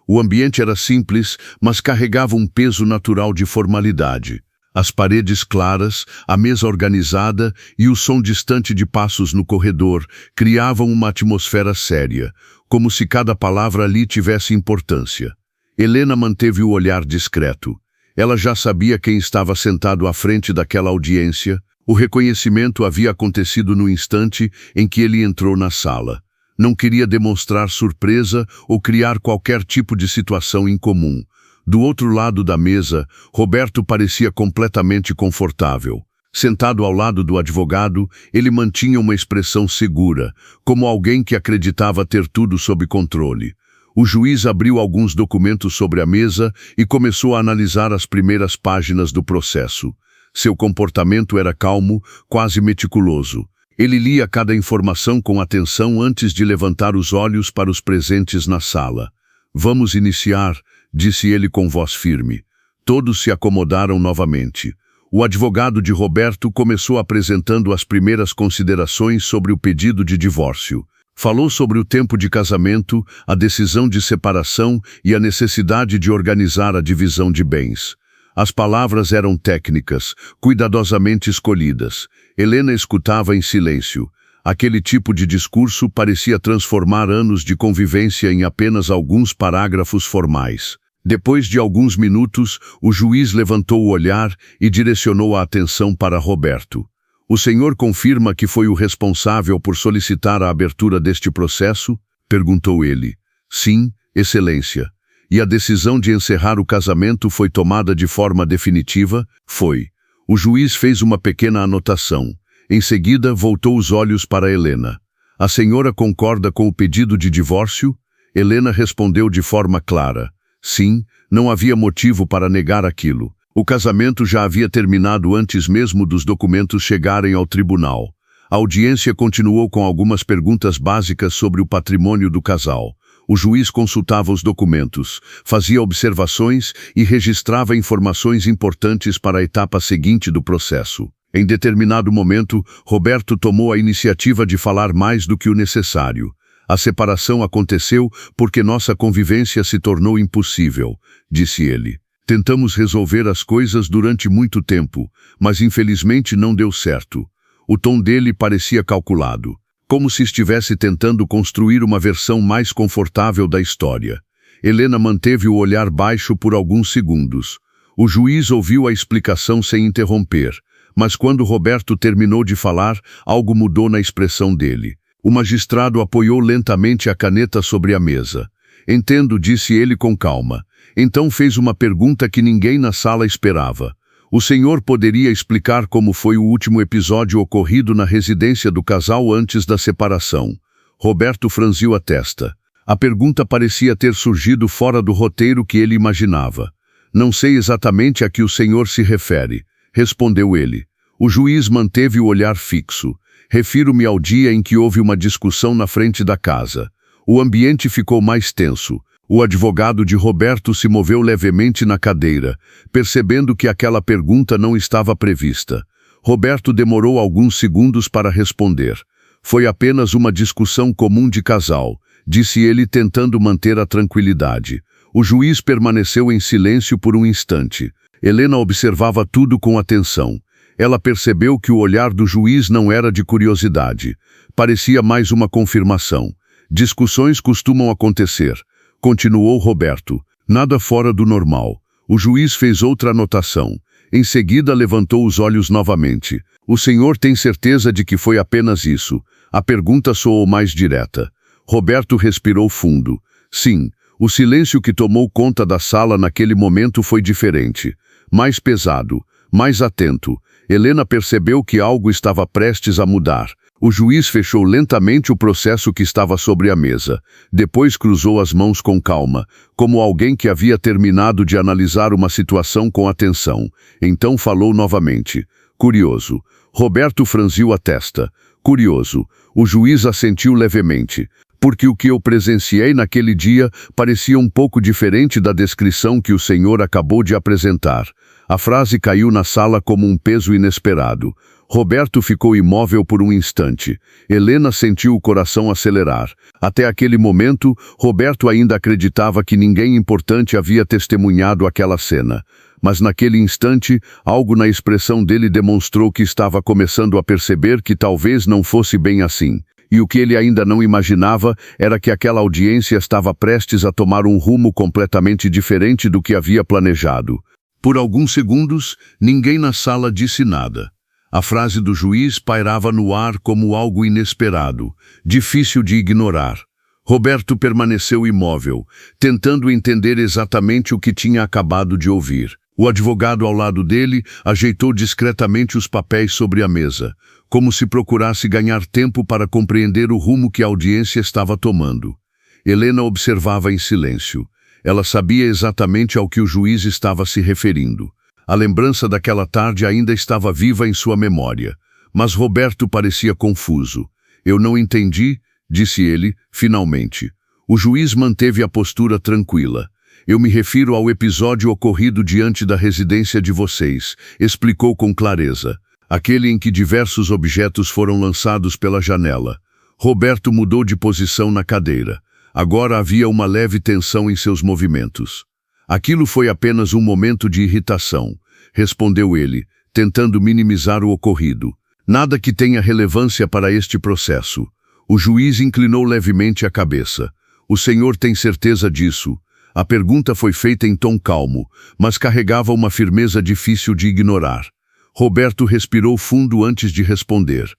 O ambiente era simples, mas carregava um peso natural de formalidade. As paredes claras, a mesa organizada e o som distante de passos no corredor criavam uma atmosfera séria, como se cada palavra ali tivesse importância. Helena manteve o olhar discreto. Ela já sabia quem estava sentado à frente daquela audiência. O reconhecimento havia acontecido no instante em que ele entrou na sala. Não queria demonstrar surpresa ou criar qualquer tipo de situação incomum. Do outro lado da mesa, Roberto parecia completamente confortável. Sentado ao lado do advogado, ele mantinha uma expressão segura, como alguém que acreditava ter tudo sob controle. O juiz abriu alguns documentos sobre a mesa e começou a analisar as primeiras páginas do processo. Seu comportamento era calmo, quase meticuloso. Ele lia cada informação com atenção antes de levantar os olhos para os presentes na sala. "Vamos iniciar", disse ele com voz firme. Todos se acomodaram novamente. O advogado de Roberto começou apresentando as primeiras considerações sobre o pedido de divórcio. Falou sobre o tempo de casamento, a decisão de separação e a necessidade de organizar a divisão de bens. As palavras eram técnicas, cuidadosamente escolhidas. Helena escutava em silêncio. Aquele tipo de discurso parecia transformar anos de convivência em apenas alguns parágrafos formais. Depois de alguns minutos, o juiz levantou o olhar e direcionou a atenção para Roberto. "O senhor confirma que foi o responsável por solicitar a abertura deste processo?" perguntou ele. "Sim, Excelência." "E a decisão de encerrar o casamento foi tomada de forma definitiva?" "Foi." O juiz fez uma pequena anotação. Em seguida, voltou os olhos para Helena. "A senhora concorda com o pedido de divórcio?" Helena respondeu de forma clara. Sim, não havia motivo para negar aquilo. O casamento já havia terminado antes mesmo dos documentos chegarem ao tribunal. A audiência continuou com algumas perguntas básicas sobre o patrimônio do casal. O juiz consultava os documentos, fazia observações e registrava informações importantes para a etapa seguinte do processo. Em determinado momento, Roberto tomou a iniciativa de falar mais do que o necessário. A separação aconteceu porque nossa convivência se tornou impossível, disse ele. Tentamos resolver as coisas durante muito tempo, mas infelizmente não deu certo. O tom dele parecia calculado, como se estivesse tentando construir uma versão mais confortável da história. Helena manteve o olhar baixo por alguns segundos. O juiz ouviu a explicação sem interromper, mas quando Roberto terminou de falar, algo mudou na expressão dele. O magistrado apoiou lentamente a caneta sobre a mesa. Entendo, disse ele com calma. Então fez uma pergunta que ninguém na sala esperava. O senhor poderia explicar como foi o último episódio ocorrido na residência do casal antes da separação? Roberto franziu a testa. A pergunta parecia ter surgido fora do roteiro que ele imaginava. Não sei exatamente a que o senhor se refere, respondeu ele. O juiz manteve o olhar fixo. Refiro-me ao dia em que houve uma discussão na frente da casa. O ambiente ficou mais tenso. O advogado de Roberto se moveu levemente na cadeira, percebendo que aquela pergunta não estava prevista. Roberto demorou alguns segundos para responder. Foi apenas uma discussão comum de casal, disse ele tentando manter a tranquilidade. O juiz permaneceu em silêncio por um instante. Helena observava tudo com atenção. Ela percebeu que o olhar do juiz não era de curiosidade. Parecia mais uma confirmação. Discussões costumam acontecer. Continuou Roberto. Nada fora do normal. O juiz fez outra anotação. Em seguida levantou os olhos novamente. O senhor tem certeza de que foi apenas isso? A pergunta soou mais direta. Roberto respirou fundo. Sim, o silêncio que tomou conta da sala naquele momento foi diferente. Mais pesado, mais atento. Helena percebeu que algo estava prestes a mudar. O juiz fechou lentamente o processo que estava sobre a mesa. Depois cruzou as mãos com calma, como alguém que havia terminado de analisar uma situação com atenção. Então falou novamente. Curioso. Roberto franziu a testa. Curioso. O juiz assentiu levemente. Porque o que eu presenciei naquele dia parecia um pouco diferente da descrição que o senhor acabou de apresentar. A frase caiu na sala como um peso inesperado. Roberto ficou imóvel por um instante. Helena sentiu o coração acelerar. Até aquele momento, Roberto ainda acreditava que ninguém importante havia testemunhado aquela cena. Mas naquele instante, algo na expressão dele demonstrou que estava começando a perceber que talvez não fosse bem assim. E o que ele ainda não imaginava era que aquela audiência estava prestes a tomar um rumo completamente diferente do que havia planejado. Por alguns segundos, ninguém na sala disse nada. A frase do juiz pairava no ar como algo inesperado, difícil de ignorar. Roberto permaneceu imóvel, tentando entender exatamente o que tinha acabado de ouvir. O advogado ao lado dele ajeitou discretamente os papéis sobre a mesa, como se procurasse ganhar tempo para compreender o rumo que a audiência estava tomando. Helena observava em silêncio. Ela sabia exatamente ao que o juiz estava se referindo. A lembrança daquela tarde ainda estava viva em sua memória, mas Roberto parecia confuso. Eu não entendi, disse ele, finalmente. O juiz manteve a postura tranquila. Eu me refiro ao episódio ocorrido diante da residência de vocês, explicou com clareza. Aquele em que diversos objetos foram lançados pela janela. Roberto mudou de posição na cadeira. Agora havia uma leve tensão em seus movimentos. Aquilo foi apenas um momento de irritação, respondeu ele, tentando minimizar o ocorrido. Nada que tenha relevância para este processo. O juiz inclinou levemente a cabeça. O senhor tem certeza disso? A pergunta foi feita em tom calmo, mas carregava uma firmeza difícil de ignorar. Roberto respirou fundo antes de responder.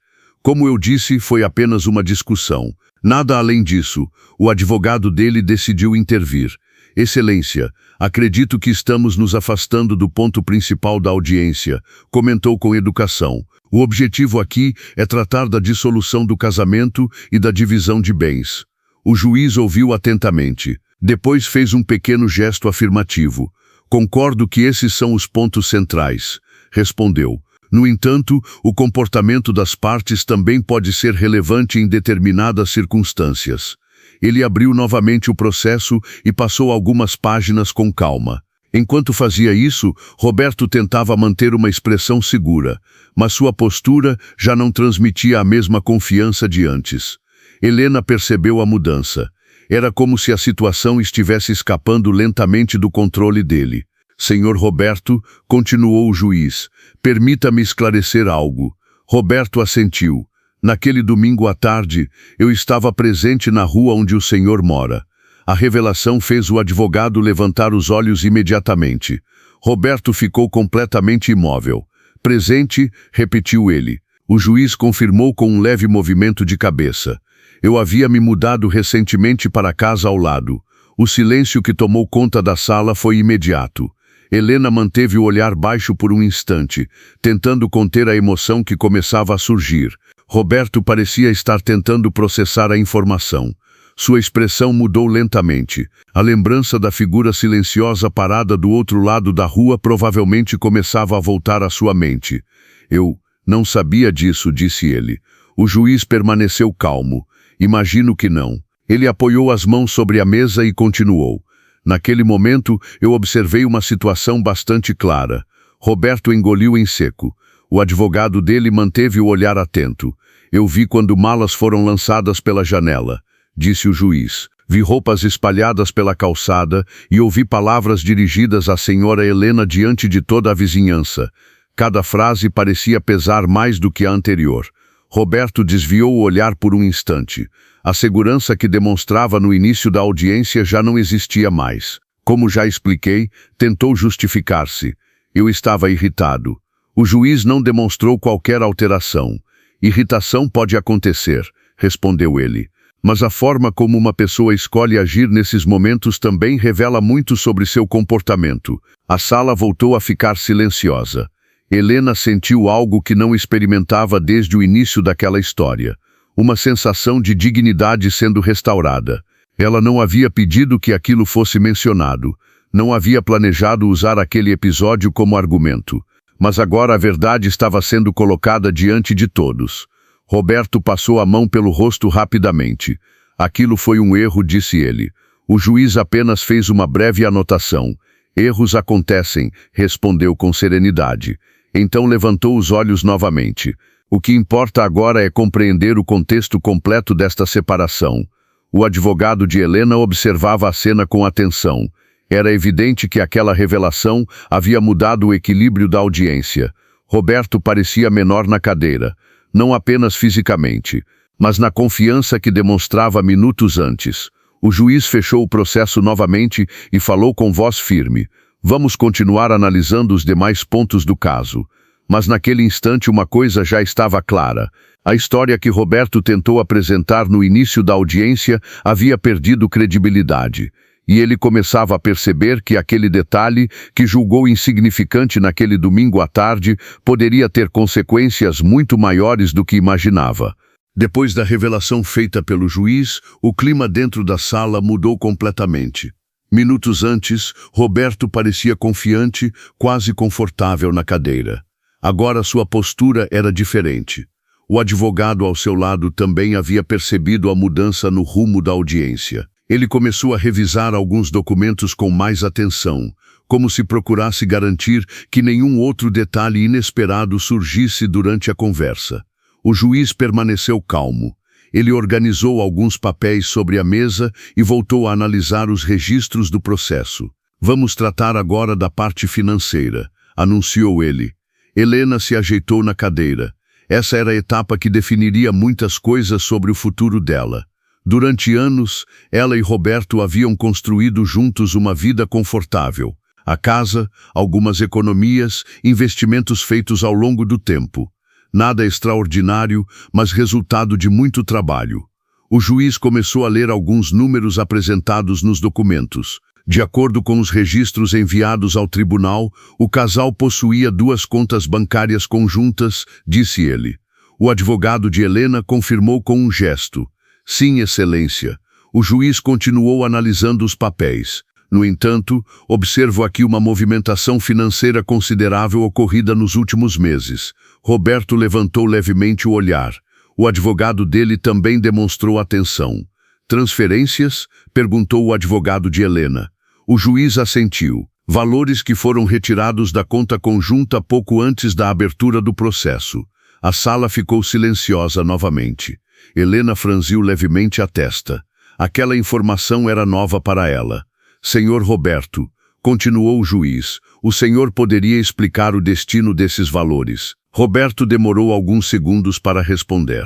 Como eu disse, foi apenas uma discussão. Nada além disso. O advogado dele decidiu intervir. Excelência, acredito que estamos nos afastando do ponto principal da audiência, comentou com educação. O objetivo aqui é tratar da dissolução do casamento e da divisão de bens. O juiz ouviu atentamente. Depois fez um pequeno gesto afirmativo. Concordo que esses são os pontos centrais, respondeu. No entanto, o comportamento das partes também pode ser relevante em determinadas circunstâncias. Ele abriu novamente o processo e passou algumas páginas com calma. Enquanto fazia isso, Roberto tentava manter uma expressão segura, mas sua postura já não transmitia a mesma confiança de antes. Helena percebeu a mudança. Era como se a situação estivesse escapando lentamente do controle dele. Senhor Roberto, continuou o juiz, permita-me esclarecer algo. Roberto assentiu. Naquele domingo à tarde, eu estava presente na rua onde o senhor mora. A revelação fez o advogado levantar os olhos imediatamente. Roberto ficou completamente imóvel. Presente, repetiu ele. O juiz confirmou com um leve movimento de cabeça. Eu havia me mudado recentemente para a casa ao lado. O silêncio que tomou conta da sala foi imediato. Helena manteve o olhar baixo por um instante, tentando conter a emoção que começava a surgir. Roberto parecia estar tentando processar a informação. Sua expressão mudou lentamente. A lembrança da figura silenciosa parada do outro lado da rua provavelmente começava a voltar à sua mente. Eu não sabia disso, disse ele. O juiz permaneceu calmo. Imagino que não. Ele apoiou as mãos sobre a mesa e continuou. Naquele momento, eu observei uma situação bastante clara. Roberto engoliu em seco. O advogado dele manteve o olhar atento. Eu vi quando malas foram lançadas pela janela, disse o juiz. Vi roupas espalhadas pela calçada e ouvi palavras dirigidas à senhora Helena diante de toda a vizinhança. Cada frase parecia pesar mais do que a anterior. Roberto desviou o olhar por um instante. A segurança que demonstrava no início da audiência já não existia mais. Como já expliquei, tentou justificar-se. Eu estava irritado. O juiz não demonstrou qualquer alteração. Irritação pode acontecer, respondeu ele. Mas a forma como uma pessoa escolhe agir nesses momentos também revela muito sobre seu comportamento. A sala voltou a ficar silenciosa. Helena sentiu algo que não experimentava desde o início daquela história. Uma sensação de dignidade sendo restaurada. Ela não havia pedido que aquilo fosse mencionado. Não havia planejado usar aquele episódio como argumento. Mas agora a verdade estava sendo colocada diante de todos. Roberto passou a mão pelo rosto rapidamente. Aquilo foi um erro, disse ele. O juiz apenas fez uma breve anotação. Erros acontecem, respondeu com serenidade. Então levantou os olhos novamente. O que importa agora é compreender o contexto completo desta separação. O advogado de Helena observava a cena com atenção. Era evidente que aquela revelação havia mudado o equilíbrio da audiência. Roberto parecia menor na cadeira, não apenas fisicamente, mas na confiança que demonstrava minutos antes. O juiz fechou o processo novamente e falou com voz firme. Vamos continuar analisando os demais pontos do caso. Mas naquele instante uma coisa já estava clara. A história que Roberto tentou apresentar no início da audiência havia perdido credibilidade. E ele começava a perceber que aquele detalhe, que julgou insignificante naquele domingo à tarde, poderia ter consequências muito maiores do que imaginava. Depois da revelação feita pelo juiz, o clima dentro da sala mudou completamente. Minutos antes, Roberto parecia confiante, quase confortável na cadeira. Agora sua postura era diferente. O advogado ao seu lado também havia percebido a mudança no rumo da audiência. Ele começou a revisar alguns documentos com mais atenção, como se procurasse garantir que nenhum outro detalhe inesperado surgisse durante a conversa. O juiz permaneceu calmo. Ele organizou alguns papéis sobre a mesa e voltou a analisar os registros do processo. Vamos tratar agora da parte financeira, anunciou ele. Helena se ajeitou na cadeira. Essa era a etapa que definiria muitas coisas sobre o futuro dela. Durante anos, ela e Roberto haviam construído juntos uma vida confortável. A casa, algumas economias, investimentos feitos ao longo do tempo. Nada extraordinário, mas resultado de muito trabalho. O juiz começou a ler alguns números apresentados nos documentos. De acordo com os registros enviados ao tribunal, o casal possuía 2 contas bancárias conjuntas, disse ele. O advogado de Helena confirmou com um gesto. Sim, excelência. O juiz continuou analisando os papéis. No entanto, observo aqui uma movimentação financeira considerável ocorrida nos últimos meses. Roberto levantou levemente o olhar. O advogado dele também demonstrou atenção. Transferências? Perguntou o advogado de Helena. O juiz assentiu. Valores que foram retirados da conta conjunta pouco antes da abertura do processo. A sala ficou silenciosa novamente. Helena franziu levemente a testa. Aquela informação era nova para ela. Senhor Roberto, continuou o juiz, o senhor poderia explicar o destino desses valores? Roberto demorou alguns segundos para responder.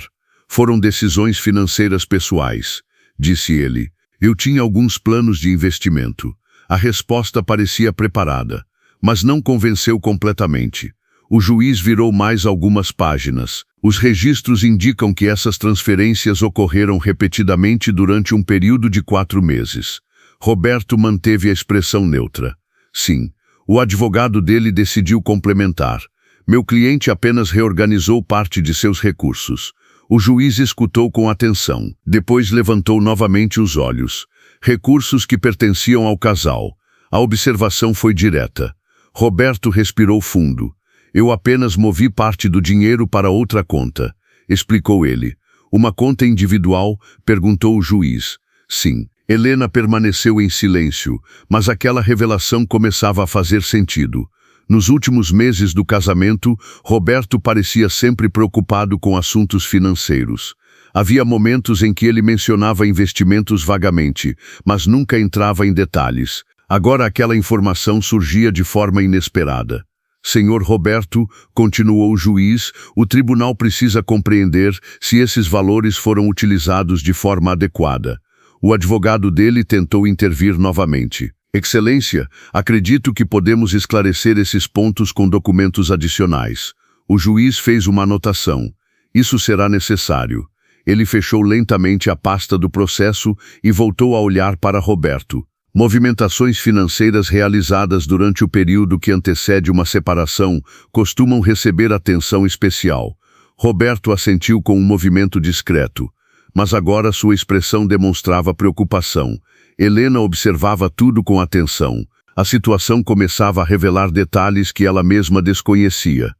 Foram decisões financeiras pessoais, disse ele. Eu tinha alguns planos de investimento. A resposta parecia preparada, mas não convenceu completamente. O juiz virou mais algumas páginas. Os registros indicam que essas transferências ocorreram repetidamente durante um período de 4 meses. Roberto manteve a expressão neutra. Sim, o advogado dele decidiu complementar. Meu cliente apenas reorganizou parte de seus recursos. O juiz escutou com atenção. Depois levantou novamente os olhos. Recursos que pertenciam ao casal. A observação foi direta. Roberto respirou fundo. Eu apenas movi parte do dinheiro para outra conta, explicou ele. Uma conta individual? Perguntou o juiz. Sim. Helena permaneceu em silêncio, mas aquela revelação começava a fazer sentido. Nos últimos meses do casamento, Roberto parecia sempre preocupado com assuntos financeiros. Havia momentos em que ele mencionava investimentos vagamente, mas nunca entrava em detalhes. Agora aquela informação surgia de forma inesperada. Senhor Roberto, continuou o juiz, o tribunal precisa compreender se esses valores foram utilizados de forma adequada. O advogado dele tentou intervir novamente. Excelência, acredito que podemos esclarecer esses pontos com documentos adicionais. O juiz fez uma anotação. Isso será necessário. Ele fechou lentamente a pasta do processo e voltou a olhar para Roberto. Movimentações financeiras realizadas durante o período que antecede uma separação costumam receber atenção especial. Roberto assentiu com um movimento discreto, mas agora sua expressão demonstrava preocupação. Helena observava tudo com atenção. A situação começava a revelar detalhes que ela mesma desconhecia.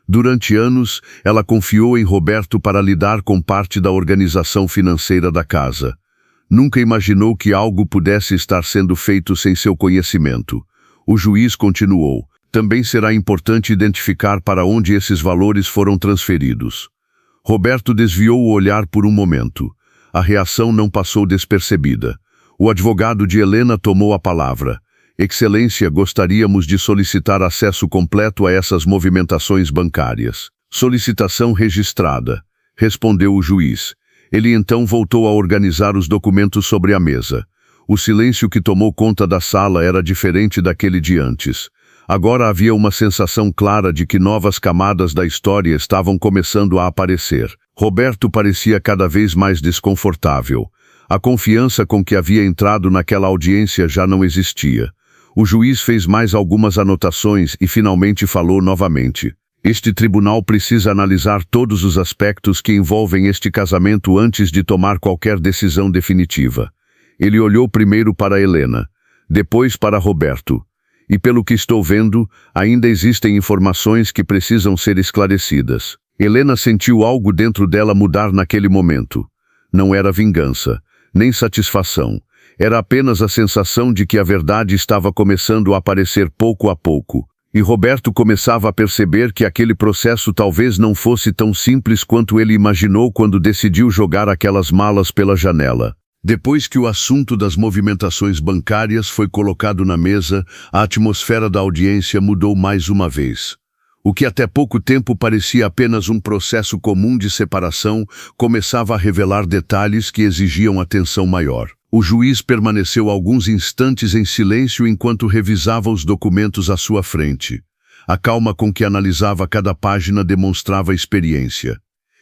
Durante anos, ela confiou em Roberto para lidar com parte da organização financeira da casa. Nunca imaginou que algo pudesse estar sendo feito sem seu conhecimento. O juiz continuou. Também será importante identificar para onde esses valores foram transferidos. Roberto desviou o olhar por um momento. A reação não passou despercebida. O advogado de Helena tomou a palavra. Excelência, gostaríamos de solicitar acesso completo a essas movimentações bancárias. Solicitação registrada, respondeu o juiz. Ele então voltou a organizar os documentos sobre a mesa. O silêncio que tomou conta da sala era diferente daquele de antes. Agora havia uma sensação clara de que novas camadas da história estavam começando a aparecer. Roberto parecia cada vez mais desconfortável. A confiança com que havia entrado naquela audiência já não existia. O juiz fez mais algumas anotações e finalmente falou novamente. Este tribunal precisa analisar todos os aspectos que envolvem este casamento antes de tomar qualquer decisão definitiva. Ele olhou primeiro para Helena, depois para Roberto. E pelo que estou vendo, ainda existem informações que precisam ser esclarecidas. Helena sentiu algo dentro dela mudar naquele momento. Não era vingança, nem satisfação. Era apenas a sensação de que a verdade estava começando a aparecer pouco a pouco. E Roberto começava a perceber que aquele processo talvez não fosse tão simples quanto ele imaginou quando decidiu jogar aquelas malas pela janela. Depois que o assunto das movimentações bancárias foi colocado na mesa, a atmosfera da audiência mudou mais uma vez. O que até pouco tempo parecia apenas um processo comum de separação, começava a revelar detalhes que exigiam atenção maior. O juiz permaneceu alguns instantes em silêncio enquanto revisava os documentos à sua frente. A calma com que analisava cada página demonstrava experiência.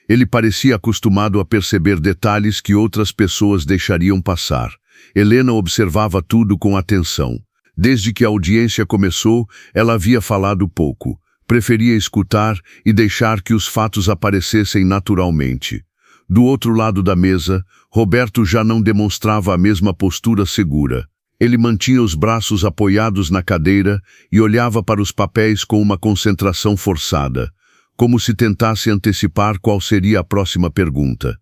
Ele parecia acostumado a perceber detalhes que outras pessoas deixariam passar. Helena observava tudo com atenção. Desde que a audiência começou, ela havia falado pouco. Preferia escutar e deixar que os fatos aparecessem naturalmente. Do outro lado da mesa, Roberto já não demonstrava a mesma postura segura. Ele mantinha os braços apoiados na cadeira e olhava para os papéis com uma concentração forçada, como se tentasse antecipar qual seria a próxima pergunta.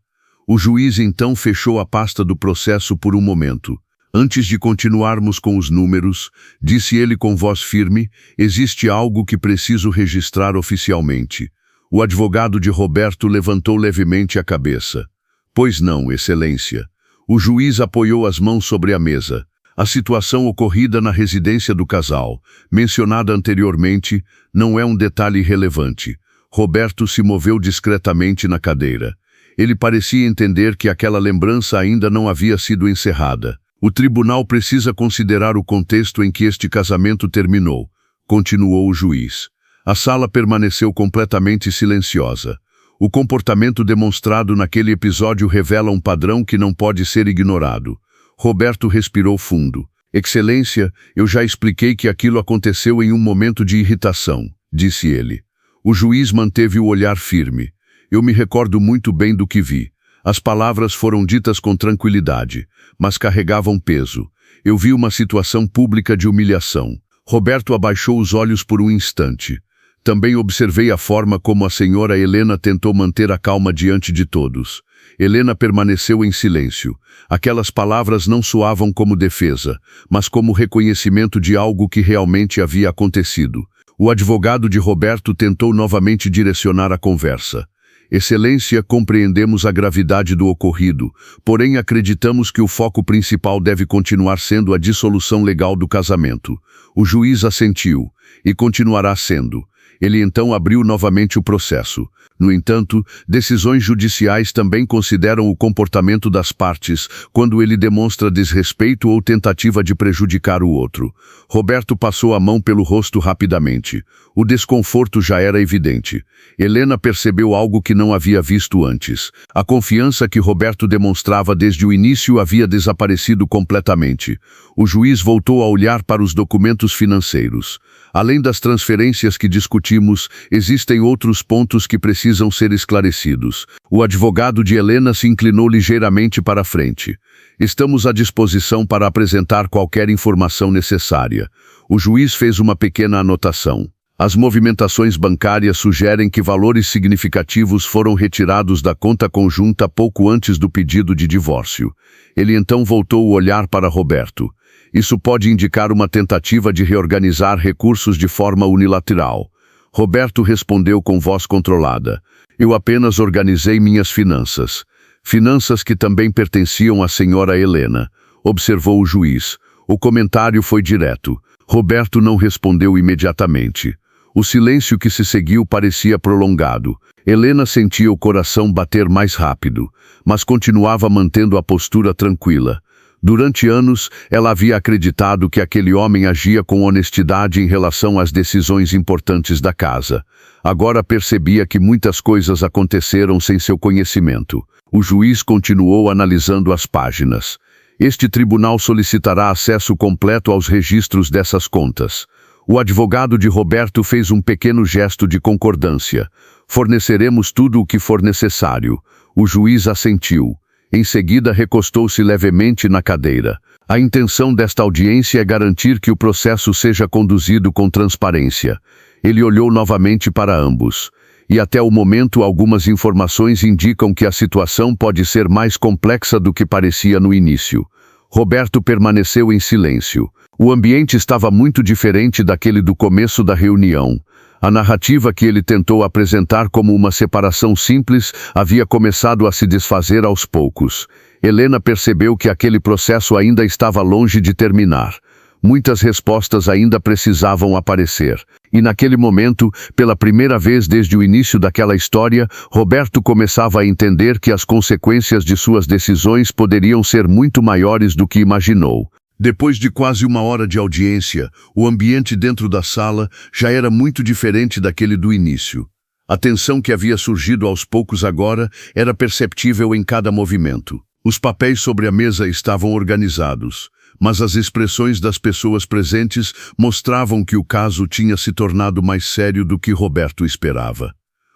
O juiz então fechou a pasta do processo por um momento. Antes de continuarmos com os números, disse ele com voz firme, existe algo que preciso registrar oficialmente. O advogado de Roberto levantou levemente a cabeça. Pois não, Excelência. O juiz apoiou as mãos sobre a mesa. A situação ocorrida na residência do casal, mencionada anteriormente, não é um detalhe relevante. Roberto se moveu discretamente na cadeira. Ele parecia entender que aquela lembrança ainda não havia sido encerrada. O tribunal precisa considerar o contexto em que este casamento terminou, continuou o juiz. A sala permaneceu completamente silenciosa. O comportamento demonstrado naquele episódio revela um padrão que não pode ser ignorado. Roberto respirou fundo. Excelência, eu já expliquei que aquilo aconteceu em um momento de irritação, disse ele. O juiz manteve o olhar firme. Eu me recordo muito bem do que vi. As palavras foram ditas com tranquilidade, mas carregavam peso. Eu vi uma situação pública de humilhação. Roberto abaixou os olhos por um instante. Também observei a forma como a senhora Helena tentou manter a calma diante de todos. Helena permaneceu em silêncio. Aquelas palavras não soavam como defesa, mas como reconhecimento de algo que realmente havia acontecido. O advogado de Roberto tentou novamente direcionar a conversa. Excelência, compreendemos a gravidade do ocorrido, porém acreditamos que o foco principal deve continuar sendo a dissolução legal do casamento. O juiz assentiu, e continuará sendo. Ele então abriu novamente o processo. No entanto, decisões judiciais também consideram o comportamento das partes quando ele demonstra desrespeito ou tentativa de prejudicar o outro. Roberto passou a mão pelo rosto rapidamente. O desconforto já era evidente. Helena percebeu algo que não havia visto antes. A confiança que Roberto demonstrava desde o início havia desaparecido completamente. O juiz voltou a olhar para os documentos financeiros. Além das transferências que discutimos, existem outros pontos que precisam ser esclarecidos. O advogado de Helena se inclinou ligeiramente para a frente. Estamos à disposição para apresentar qualquer informação necessária. O juiz fez uma pequena anotação. As movimentações bancárias sugerem que valores significativos foram retirados da conta conjunta pouco antes do pedido de divórcio. Ele então voltou o olhar para Roberto. Isso pode indicar uma tentativa de reorganizar recursos de forma unilateral. Roberto respondeu com voz controlada. Eu apenas organizei minhas finanças. Finanças que também pertenciam à senhora Helena, observou o juiz. O comentário foi direto. Roberto não respondeu imediatamente. O silêncio que se seguiu parecia prolongado. Helena sentia o coração bater mais rápido, mas continuava mantendo a postura tranquila. Durante anos, ela havia acreditado que aquele homem agia com honestidade em relação às decisões importantes da casa. Agora percebia que muitas coisas aconteceram sem seu conhecimento. O juiz continuou analisando as páginas. Este tribunal solicitará acesso completo aos registros dessas contas. O advogado de Roberto fez um pequeno gesto de concordância. Forneceremos tudo o que for necessário. O juiz assentiu. Em seguida, recostou-se levemente na cadeira. A intenção desta audiência é garantir que o processo seja conduzido com transparência. Ele olhou novamente para ambos. E até o momento, algumas informações indicam que a situação pode ser mais complexa do que parecia no início. Roberto permaneceu em silêncio. O ambiente estava muito diferente daquele do começo da reunião. A narrativa que ele tentou apresentar como uma separação simples havia começado a se desfazer aos poucos. Helena percebeu que aquele processo ainda estava longe de terminar. Muitas respostas ainda precisavam aparecer. E naquele momento, pela primeira vez desde o início daquela história, Roberto começava a entender que as consequências de suas decisões poderiam ser muito maiores do que imaginou. Depois de quase uma hora de audiência, o ambiente dentro da sala já era muito diferente daquele do início. A tensão que havia surgido aos poucos agora era perceptível em cada movimento. Os papéis sobre a mesa estavam organizados, mas as expressões das pessoas presentes mostravam que o caso tinha se tornado mais sério do que Roberto esperava.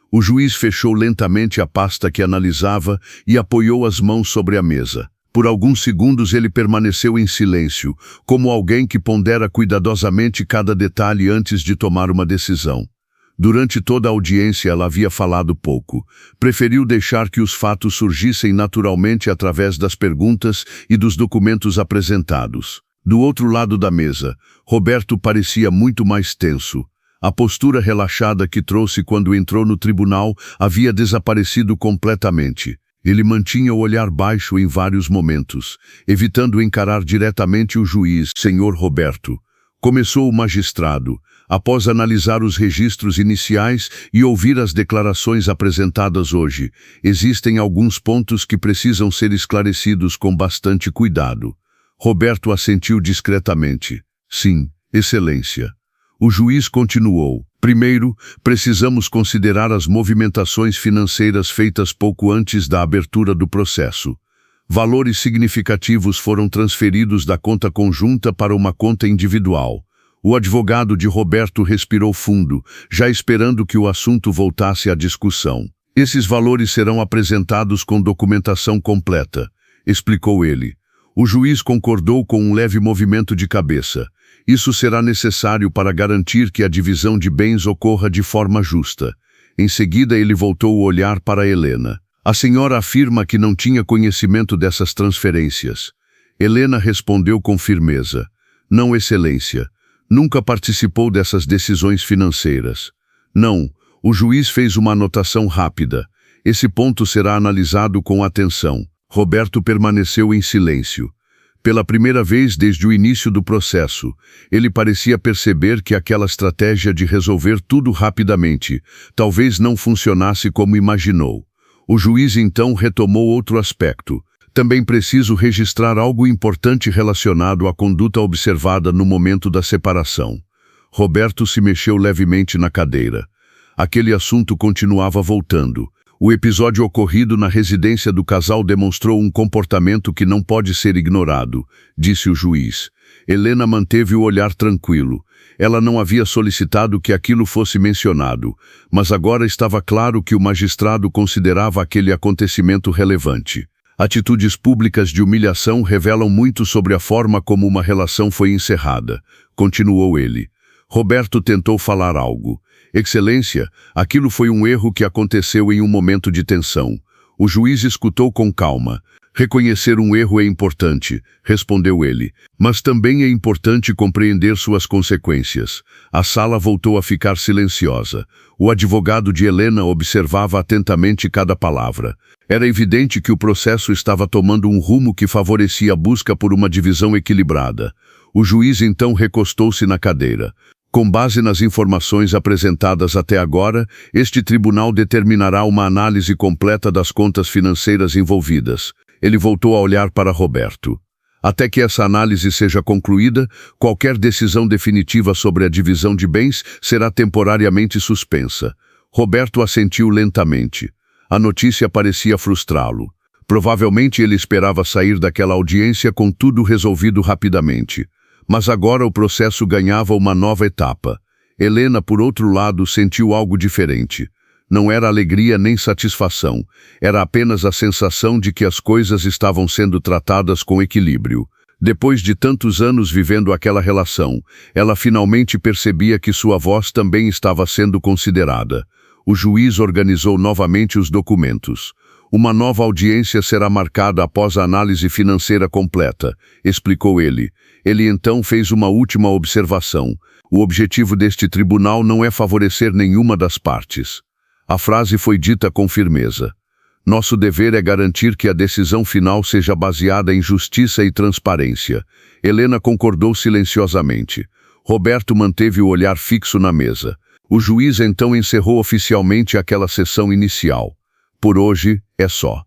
O juiz fechou lentamente a pasta que analisava e apoiou as mãos sobre a mesa. Por alguns segundos ele permaneceu em silêncio, como alguém que pondera cuidadosamente cada detalhe antes de tomar uma decisão. Durante toda a audiência ela havia falado pouco. Preferiu deixar que os fatos surgissem naturalmente através das perguntas e dos documentos apresentados. Do outro lado da mesa, Roberto parecia muito mais tenso. A postura relaxada que trouxe quando entrou no tribunal havia desaparecido completamente. Ele mantinha o olhar baixo em vários momentos, evitando encarar diretamente o juiz. Senhor Roberto, começou o magistrado, após analisar os registros iniciais e ouvir as declarações apresentadas hoje. Existem alguns pontos que precisam ser esclarecidos com bastante cuidado. Roberto assentiu discretamente. Sim, Excelência. O juiz continuou. Primeiro, precisamos considerar as movimentações financeiras feitas pouco antes da abertura do processo. Valores significativos foram transferidos da conta conjunta para uma conta individual. O advogado de Roberto respirou fundo, já esperando que o assunto voltasse à discussão. Esses valores serão apresentados com documentação completa, explicou ele. O juiz concordou com um leve movimento de cabeça. Isso será necessário para garantir que a divisão de bens ocorra de forma justa. Em seguida, ele voltou o olhar para Helena. A senhora afirma que não tinha conhecimento dessas transferências. Helena respondeu com firmeza. Não, Excelência. Nunca participou dessas decisões financeiras. Não, o juiz fez uma anotação rápida. Esse ponto será analisado com atenção. Roberto permaneceu em silêncio. Pela primeira vez desde o início do processo, ele parecia perceber que aquela estratégia de resolver tudo rapidamente talvez não funcionasse como imaginou. O juiz então retomou outro aspecto. Também preciso registrar algo importante relacionado à conduta observada no momento da separação. Roberto se mexeu levemente na cadeira. Aquele assunto continuava voltando. O episódio ocorrido na residência do casal demonstrou um comportamento que não pode ser ignorado, disse o juiz. Helena manteve o olhar tranquilo. Ela não havia solicitado que aquilo fosse mencionado, mas agora estava claro que o magistrado considerava aquele acontecimento relevante. Atitudes públicas de humilhação revelam muito sobre a forma como uma relação foi encerrada, continuou ele. Roberto tentou falar algo. Excelência, aquilo foi um erro que aconteceu em um momento de tensão. O juiz escutou com calma. Reconhecer um erro é importante, respondeu ele, mas também é importante compreender suas consequências. A sala voltou a ficar silenciosa. O advogado de Helena observava atentamente cada palavra. Era evidente que o processo estava tomando um rumo que favorecia a busca por uma divisão equilibrada. O juiz então recostou-se na cadeira. Com base nas informações apresentadas até agora, este tribunal determinará uma análise completa das contas financeiras envolvidas. Ele voltou a olhar para Roberto. Até que essa análise seja concluída, qualquer decisão definitiva sobre a divisão de bens será temporariamente suspensa. Roberto assentiu lentamente. A notícia parecia frustrá-lo. Provavelmente ele esperava sair daquela audiência com tudo resolvido rapidamente. Mas agora o processo ganhava uma nova etapa. Helena, por outro lado, sentiu algo diferente. Não era alegria nem satisfação, era apenas a sensação de que as coisas estavam sendo tratadas com equilíbrio. Depois de tantos anos vivendo aquela relação, ela finalmente percebia que sua voz também estava sendo considerada. O juiz organizou novamente os documentos. Uma nova audiência será marcada após a análise financeira completa, explicou ele. Ele então fez uma última observação. O objetivo deste tribunal não é favorecer nenhuma das partes. A frase foi dita com firmeza. Nosso dever é garantir que a decisão final seja baseada em justiça e transparência. Helena concordou silenciosamente. Roberto manteve o olhar fixo na mesa. O juiz então encerrou oficialmente aquela sessão inicial. Por hoje, é só.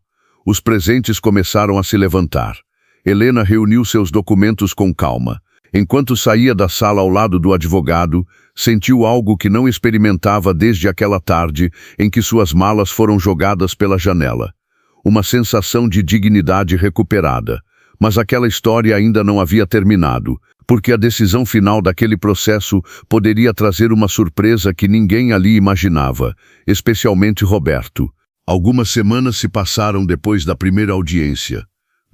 Os presentes começaram a se levantar. Helena reuniu seus documentos com calma. Enquanto saía da sala ao lado do advogado, sentiu algo que não experimentava desde aquela tarde em que suas malas foram jogadas pela janela. Uma sensação de dignidade recuperada. Mas aquela história ainda não havia terminado, porque a decisão final daquele processo poderia trazer uma surpresa que ninguém ali imaginava, especialmente Roberto. Algumas semanas se passaram depois da primeira audiência.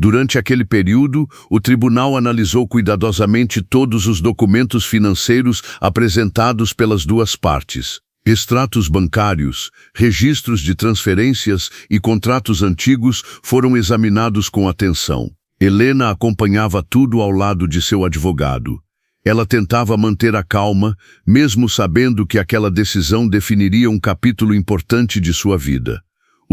Durante aquele período, o tribunal analisou cuidadosamente todos os documentos financeiros apresentados pelas duas partes. Extratos bancários, registros de transferências e contratos antigos foram examinados com atenção. Helena acompanhava tudo ao lado de seu advogado. Ela tentava manter a calma, mesmo sabendo que aquela decisão definiria um capítulo importante de sua vida.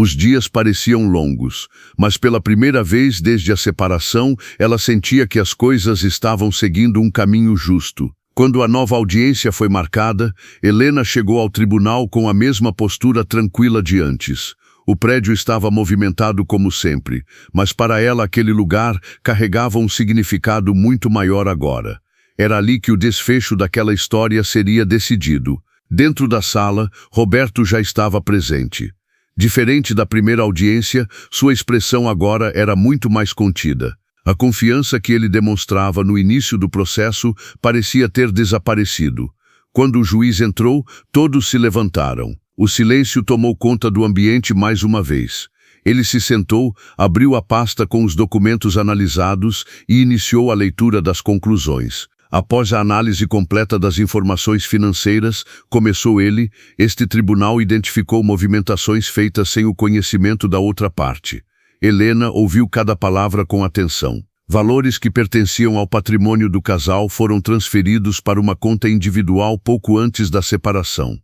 Os dias pareciam longos, mas pela primeira vez desde a separação, ela sentia que as coisas estavam seguindo um caminho justo. Quando a nova audiência foi marcada, Helena chegou ao tribunal com a mesma postura tranquila de antes. O prédio estava movimentado como sempre, mas para ela aquele lugar carregava um significado muito maior agora. Era ali que o desfecho daquela história seria decidido. Dentro da sala, Roberto já estava presente. Diferente da primeira audiência, sua expressão agora era muito mais contida. A confiança que ele demonstrava no início do processo parecia ter desaparecido. Quando o juiz entrou, todos se levantaram. O silêncio tomou conta do ambiente mais uma vez. Ele se sentou, abriu a pasta com os documentos analisados e iniciou a leitura das conclusões. Após a análise completa das informações financeiras, começou ele, este tribunal identificou movimentações feitas sem o conhecimento da outra parte. Helena ouviu cada palavra com atenção. Valores que pertenciam ao patrimônio do casal foram transferidos para uma conta individual pouco antes da separação.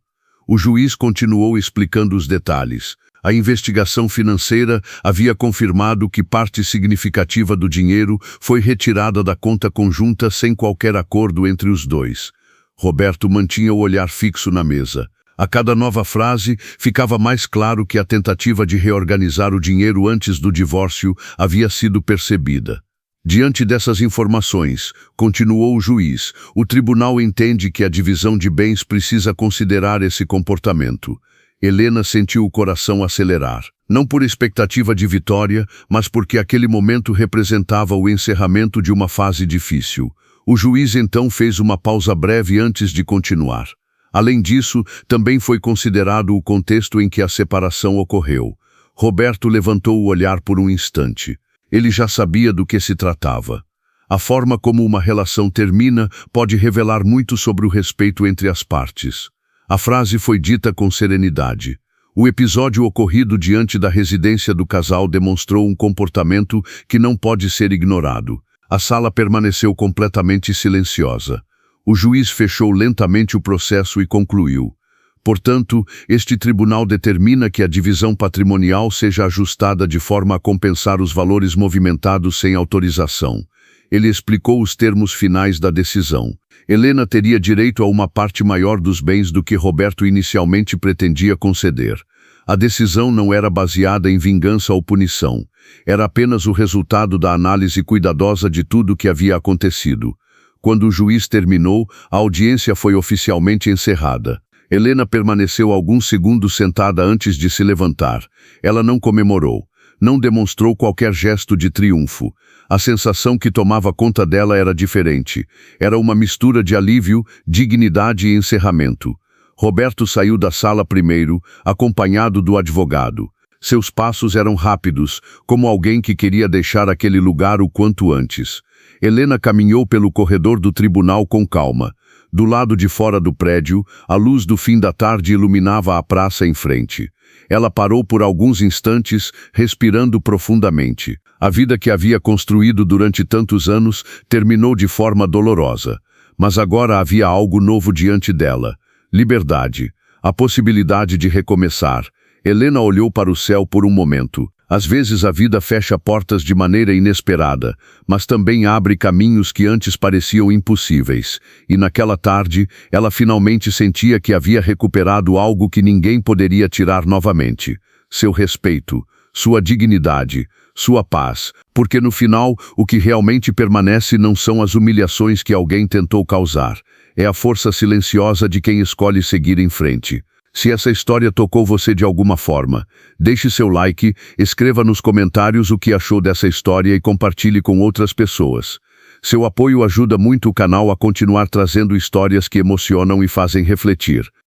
O juiz continuou explicando os detalhes. A investigação financeira havia confirmado que parte significativa do dinheiro foi retirada da conta conjunta sem qualquer acordo entre os dois. Roberto mantinha o olhar fixo na mesa. A cada nova frase, ficava mais claro que a tentativa de reorganizar o dinheiro antes do divórcio havia sido percebida. Diante dessas informações, continuou o juiz, o tribunal entende que a divisão de bens precisa considerar esse comportamento. Helena sentiu o coração acelerar, não por expectativa de vitória, mas porque aquele momento representava o encerramento de uma fase difícil. O juiz então fez uma pausa breve antes de continuar. Além disso, também foi considerado o contexto em que a separação ocorreu. Roberto levantou o olhar por um instante. Ele já sabia do que se tratava. A forma como uma relação termina pode revelar muito sobre o respeito entre as partes. A frase foi dita com serenidade. O episódio ocorrido diante da residência do casal demonstrou um comportamento que não pode ser ignorado. A sala permaneceu completamente silenciosa. O juiz fechou lentamente o processo e concluiu. Portanto, este tribunal determina que a divisão patrimonial seja ajustada de forma a compensar os valores movimentados sem autorização. Ele explicou os termos finais da decisão. Helena teria direito a uma parte maior dos bens do que Roberto inicialmente pretendia conceder. A decisão não era baseada em vingança ou punição. Era apenas o resultado da análise cuidadosa de tudo o que havia acontecido. Quando o juiz terminou, a audiência foi oficialmente encerrada. Helena permaneceu alguns segundos sentada antes de se levantar. Ela não comemorou. Não demonstrou qualquer gesto de triunfo. A sensação que tomava conta dela era diferente. Era uma mistura de alívio, dignidade e encerramento. Roberto saiu da sala primeiro, acompanhado do advogado. Seus passos eram rápidos, como alguém que queria deixar aquele lugar o quanto antes. Helena caminhou pelo corredor do tribunal com calma. Do lado de fora do prédio, a luz do fim da tarde iluminava a praça em frente. Ela parou por alguns instantes, respirando profundamente. A vida que havia construído durante tantos anos terminou de forma dolorosa. Mas agora havia algo novo diante dela. Liberdade. A possibilidade de recomeçar. Helena olhou para o céu por um momento. Às vezes a vida fecha portas de maneira inesperada, mas também abre caminhos que antes pareciam impossíveis. E naquela tarde, ela finalmente sentia que havia recuperado algo que ninguém poderia tirar novamente. Seu respeito, sua dignidade, sua paz, porque no final, o que realmente permanece não são as humilhações que alguém tentou causar. É a força silenciosa de quem escolhe seguir em frente. Se essa história tocou você de alguma forma, deixe seu like, escreva nos comentários o que achou dessa história e compartilhe com outras pessoas. Seu apoio ajuda muito o canal a continuar trazendo histórias que emocionam e fazem refletir.